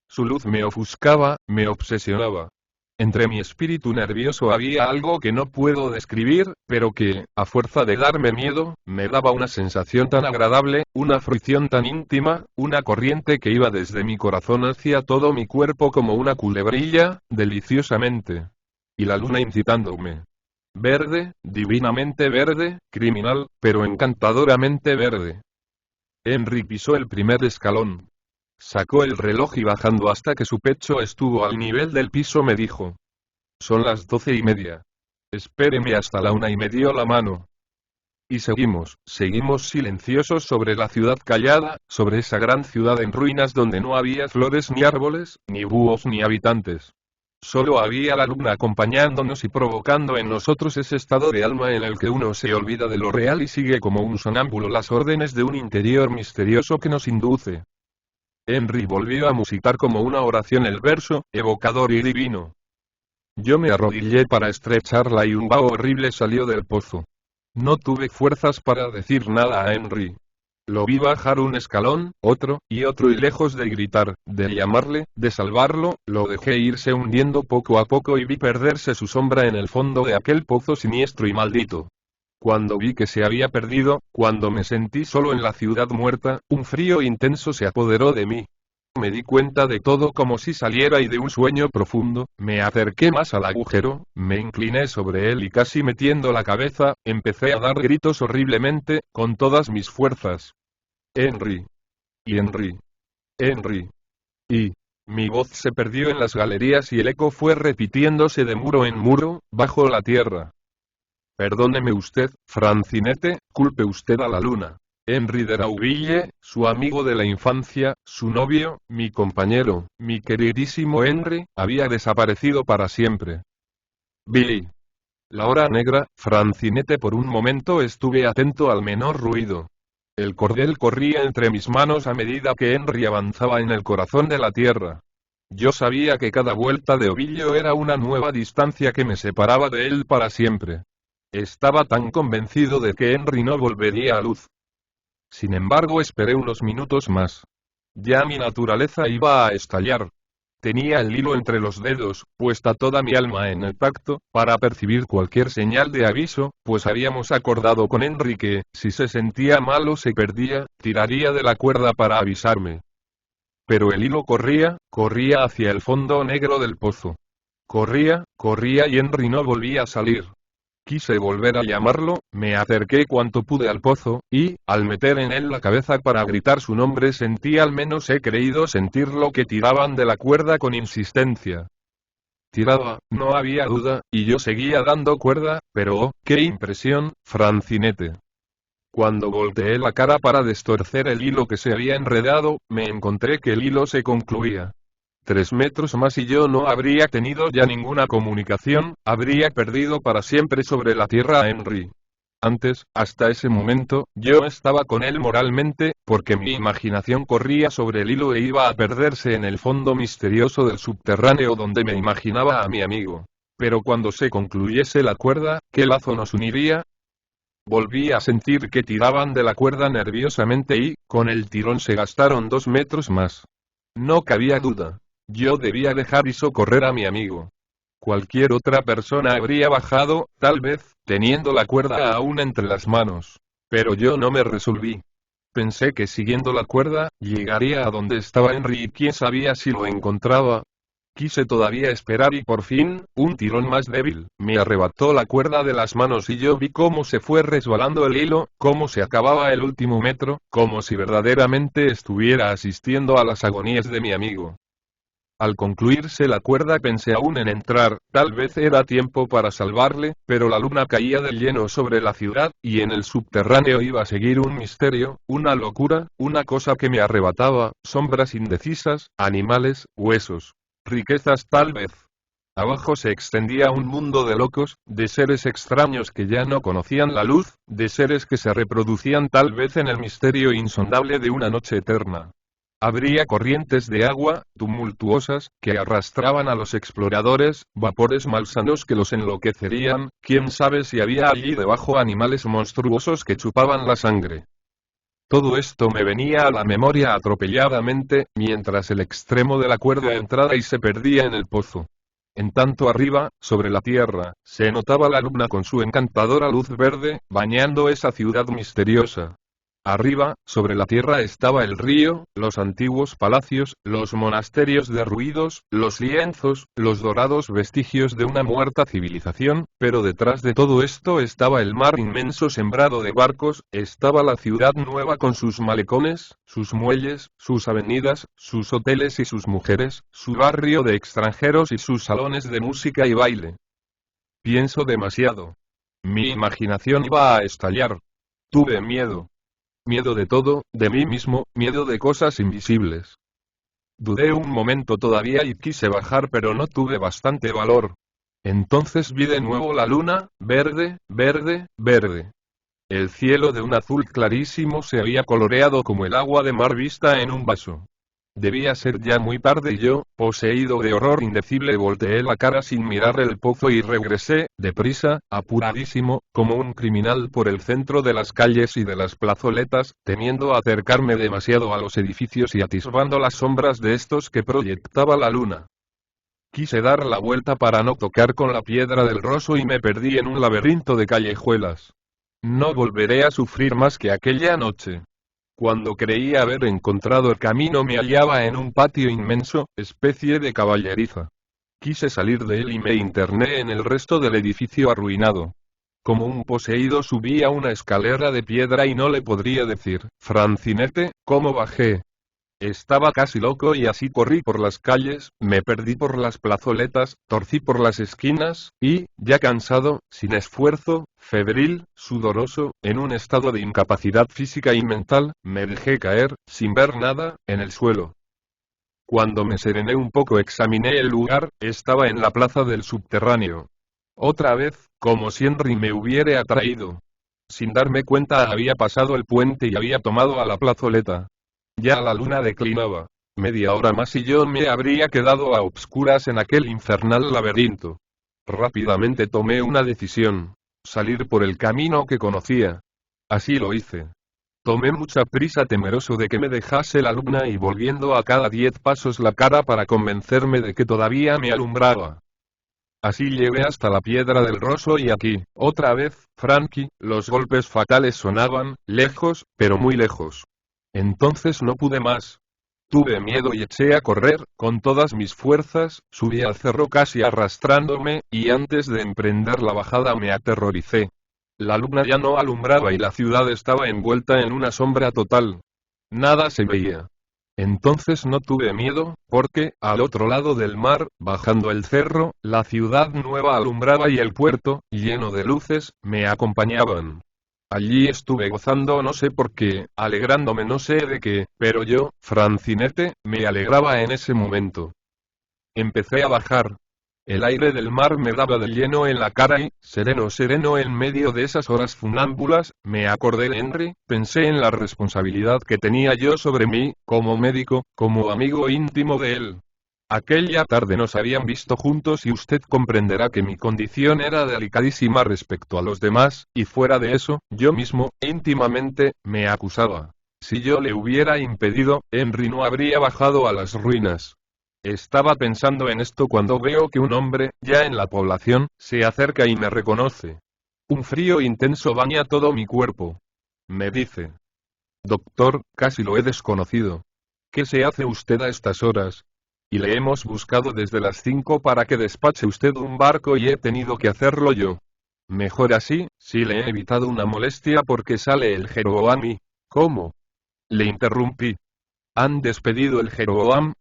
A: Su luz me ofuscaba, me obsesionaba. Entre mi espíritu nervioso había algo que no puedo describir, pero que, a fuerza de darme miedo, me daba una sensación tan agradable, una fricción tan íntima, una corriente que iba desde mi corazón hacia todo mi cuerpo como una culebrilla, deliciosamente. Y la luna incitándome. Verde, divinamente verde, criminal, pero encantadoramente verde. Henry pisó el primer escalón. Sacó el reloj y bajando hasta que su pecho estuvo al nivel del piso me dijo. Son las 12:30. Espéreme hasta la 1 y me dio la mano. Y seguimos silenciosos sobre la ciudad callada, sobre esa gran ciudad en ruinas donde no había flores ni árboles, ni búhos ni habitantes. Solo había la luna acompañándonos y provocando en nosotros ese estado de alma en el que uno se olvida de lo real y sigue como un sonámbulo las órdenes de un interior misterioso que nos induce. Henry volvió a musitar como una oración el verso, evocador y divino. Yo me arrodillé para estrecharla y un vaho horrible salió del pozo. No tuve fuerzas para decir nada a Henry. Lo vi bajar un escalón, otro, y otro y lejos de gritar, de llamarle, de salvarlo, lo dejé irse hundiendo poco a poco y vi perderse su sombra en el fondo de aquel pozo siniestro y maldito. Cuando vi que se había perdido, cuando me sentí solo en la ciudad muerta, un frío intenso se apoderó de mí. Me di cuenta de todo como si saliera y de un sueño profundo, me acerqué más al agujero, me incliné sobre él y casi metiendo la cabeza, empecé a dar gritos horriblemente, con todas mis fuerzas. Henry. Y Henry. Henry. Y... Mi voz se perdió en las galerías y el eco fue repitiéndose de muro en muro, bajo la tierra. Perdóneme usted, Francinete, culpe usted a la luna. Henry de Rauville, su amigo de la infancia, su novio, mi compañero, mi queridísimo Henry, había desaparecido para siempre. Billy. La hora negra, Francinete, por un momento estuve atento al menor ruido. El cordel corría entre mis manos a medida que Henry avanzaba en el corazón de la tierra. Yo sabía que cada vuelta de ovillo era una nueva distancia que me separaba de él para siempre. Estaba tan convencido de que Henry no volvería a luz. Sin embargo, esperé unos minutos más. Ya mi naturaleza iba a estallar. Tenía el hilo entre los dedos, puesta toda mi alma en el tacto, para percibir cualquier señal de aviso, pues habíamos acordado con Henry que, si se sentía mal o se perdía, tiraría de la cuerda para avisarme. Pero el hilo corría hacia el fondo negro del pozo. Corría y Henry no volvía a salir. Quise volver a llamarlo, me acerqué cuanto pude al pozo, y, al meter en él la cabeza para gritar su nombre sentí, al menos he creído sentirlo, que tiraban de la cuerda con insistencia. Tiraba, no había duda, y yo seguía dando cuerda, pero oh, qué impresión, Francinete. Cuando volteé la cara para destorcer el hilo que se había enredado, me encontré que el hilo se concluía. 3 metros más y yo no habría tenido ya ninguna comunicación, habría perdido para siempre sobre la tierra a Henry. Antes, hasta ese momento, yo estaba con él moralmente, porque mi imaginación corría sobre el hilo e iba a perderse en el fondo misterioso del subterráneo donde me imaginaba a mi amigo. Pero cuando se concluyese la cuerda, ¿qué lazo nos uniría? Volví a sentir que tiraban de la cuerda nerviosamente y, con el tirón se gastaron 2 metros más. No cabía duda. Yo debía dejar y socorrer a mi amigo. Cualquier otra persona habría bajado, tal vez, teniendo la cuerda aún entre las manos. Pero yo no me resolví. Pensé que siguiendo la cuerda, llegaría a donde estaba Henry y quién sabía si lo encontraba. Quise todavía esperar y por fin, un tirón más débil, me arrebató la cuerda de las manos y yo vi cómo se fue resbalando el hilo, cómo se acababa el último metro, como si verdaderamente estuviera asistiendo a las agonías de mi amigo. Al concluirse la cuerda pensé aún en entrar, tal vez era tiempo para salvarle, pero la luna caía de lleno sobre la ciudad, y en el subterráneo iba a seguir un misterio, una locura, una cosa que me arrebataba, sombras indecisas, animales, huesos. Riquezas tal vez. Abajo se extendía un mundo de locos, de seres extraños que ya no conocían la luz, de seres que se reproducían tal vez en el misterio insondable de una noche eterna. Habría corrientes de agua, tumultuosas, que arrastraban a los exploradores, vapores malsanos que los enloquecerían, quién sabe si había allí debajo animales monstruosos que chupaban la sangre. Todo esto me venía a la memoria atropelladamente, mientras el extremo de la cuerda entraba y se perdía en el pozo. En tanto arriba, sobre la tierra, se notaba la luna con su encantadora luz verde, bañando esa ciudad misteriosa. Arriba, sobre la tierra estaba el río, los antiguos palacios, los monasterios derruidos, los lienzos, los dorados vestigios de una muerta civilización, pero detrás de todo esto estaba el mar inmenso sembrado de barcos, estaba la ciudad nueva con sus malecones, sus muelles, sus avenidas, sus hoteles y sus mujeres, su barrio de extranjeros y sus salones de música y baile. Pienso demasiado. Mi imaginación iba a estallar. Tuve miedo. Miedo de todo, de mí mismo, miedo de cosas invisibles. Dudé un momento todavía y quise bajar, pero no tuve bastante valor. Entonces vi de nuevo la luna, verde, verde, verde. El cielo de un azul clarísimo se había coloreado como el agua de mar vista en un vaso. Debía ser ya muy tarde y yo, poseído de horror indecible, volteé la cara sin mirar el pozo y regresé, deprisa, apuradísimo, como un criminal por el centro de las calles y de las plazoletas, temiendo acercarme demasiado a los edificios y atisbando las sombras de estos que proyectaba la luna. Quise dar la vuelta para no tocar con la piedra del Rosso y me perdí en un laberinto de callejuelas. No volveré a sufrir más que aquella noche. Cuando creía haber encontrado el camino me hallaba en un patio inmenso, especie de caballeriza. Quise salir de él y me interné en el resto del edificio arruinado. Como un poseído subí a una escalera de piedra y no le podría decir, Francinete, cómo bajé. Estaba casi loco y así corrí por las calles, me perdí por las plazoletas, torcí por las esquinas, y, ya cansado, sin esfuerzo, febril, sudoroso, en un estado de incapacidad física y mental, me dejé caer, sin ver nada, en el suelo. Cuando me serené un poco examiné el lugar, estaba en la plaza del subterráneo. Otra vez, como si Henry me hubiera atraído. Sin darme cuenta había pasado el puente y había tomado a la plazoleta. Ya la luna declinaba. Media hora más y yo me habría quedado a obscuras en aquel infernal laberinto. Rápidamente tomé una decisión. Salir por el camino que conocía. Así lo hice. Tomé mucha prisa temeroso de que me dejase la luna y volviendo a cada 10 pasos la cara para convencerme de que todavía me alumbraba. Así llegué hasta la piedra del Rosso y aquí, otra vez, Frankie, los golpes fatales sonaban, lejos, pero muy lejos. Entonces no pude más. Tuve miedo y eché a correr, con todas mis fuerzas, subí al cerro casi arrastrándome, y antes de emprender la bajada me aterroricé. La luna ya no alumbraba y la ciudad estaba envuelta en una sombra total. Nada se veía. Entonces no tuve miedo, porque, al otro lado del mar, bajando el cerro, la ciudad nueva alumbraba y el puerto, lleno de luces, me acompañaban. Allí estuve gozando no sé por qué, alegrándome no sé de qué, pero yo, Francinete, me alegraba en ese momento. Empecé a bajar. El aire del mar me daba de lleno en la cara y, sereno sereno en medio de esas horas funámbulas, me acordé de Henry, pensé en la responsabilidad que tenía yo sobre mí, como médico, como amigo íntimo de él. Aquella tarde nos habían visto juntos y usted comprenderá que mi condición era delicadísima respecto a los demás, y fuera de eso, yo mismo, íntimamente, me acusaba. Si yo le hubiera impedido, Henry no habría bajado a las ruinas. Estaba pensando en esto cuando veo que un hombre, ya en la población, se acerca y me reconoce. Un frío intenso baña todo mi cuerpo. Me dice: Doctor, casi lo he desconocido. ¿Qué se hace usted a estas horas? Y le hemos buscado desde las 5 para que despache usted un barco y he tenido que hacerlo yo. Mejor así, si le he evitado una molestia porque sale el Jeroboam y... ¿Cómo? Le interrumpí. Han despedido el Jeroboam.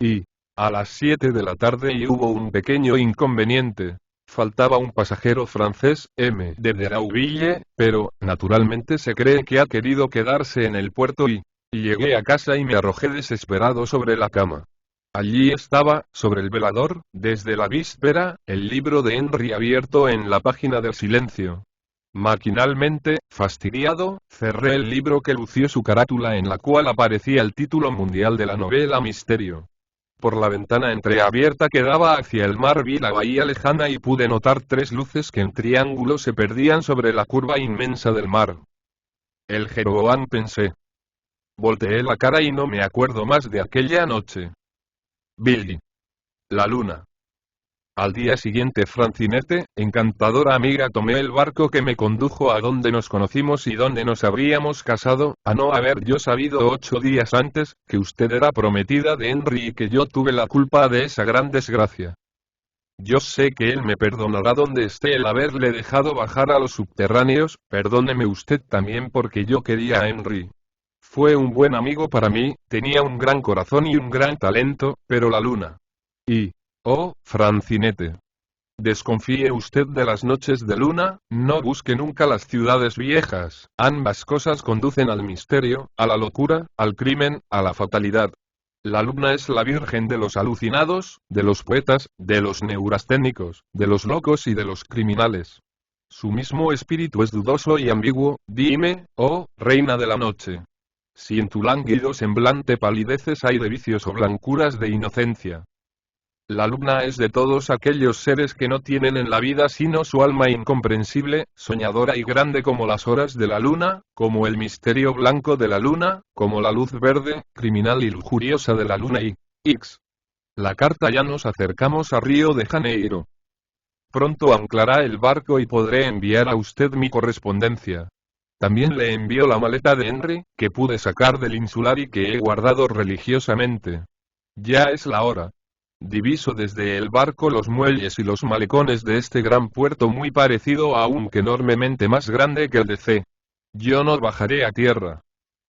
A: Y... a las 7 de la tarde y hubo un pequeño inconveniente. Faltaba un pasajero francés, M. de Derauville, pero, naturalmente se cree que ha querido quedarse en el puerto y llegué a casa y me arrojé desesperado sobre la cama. Allí estaba, sobre el velador, desde la víspera, el libro de Henry abierto en la página del silencio. Maquinalmente, fastidiado, cerré el libro que lució su carátula en la cual aparecía el título mundial de la novela Misterio. Por la ventana entreabierta que daba hacia el mar vi la bahía lejana y pude notar 3 luces que en triángulo se perdían sobre la curva inmensa del mar. El Jeroboam, pensé. Volteé la cara y no me acuerdo más de aquella noche. Billy. La luna. Al día siguiente, Francinete, encantadora amiga, tomé el barco que me condujo a donde nos conocimos y donde nos habríamos casado, a no haber yo sabido 8 días antes, que usted era prometida de Henry y que yo tuve la culpa de esa gran desgracia. Yo sé que él me perdonará donde esté el haberle dejado bajar a los subterráneos, perdóneme usted también porque yo quería a Henry. Fue un buen amigo para mí, tenía un gran corazón y un gran talento, pero la luna. Y, oh, Francinete. Desconfíe usted de las noches de luna, no busque nunca las ciudades viejas, ambas cosas conducen al misterio, a la locura, al crimen, a la fatalidad. La luna es la virgen de los alucinados, de los poetas, de los neurasténicos, de los locos y de los criminales. Su mismo espíritu es dudoso y ambiguo, dime, oh, reina de la noche. Si en tu lánguido semblante palideces hay de vicios o blancuras de inocencia. La luna es de todos aquellos seres que no tienen en la vida sino su alma incomprensible, soñadora y grande como las horas de la luna, como el misterio blanco de la luna, como la luz verde, criminal y lujuriosa de la luna y... X. La carta. Ya nos acercamos a Río de Janeiro. Pronto anclará el barco y podré enviar a usted mi correspondencia. También le envío la maleta de Henry, que pude sacar del insular y que he guardado religiosamente. Ya es la hora. Diviso desde el barco los muelles y los malecones de este gran puerto muy parecido aunque enormemente más grande que el de C. Yo no bajaré a tierra.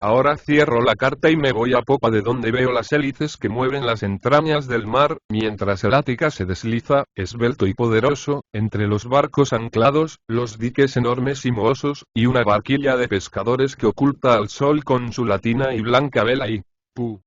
A: Ahora cierro la carta y me voy a popa de donde veo las hélices que mueven las entrañas del mar, mientras el Ática se desliza, esbelto y poderoso, entre los barcos anclados, los diques enormes y mohosos, y una barquilla de pescadores que oculta al sol con su latina y blanca vela y... ¡Pu!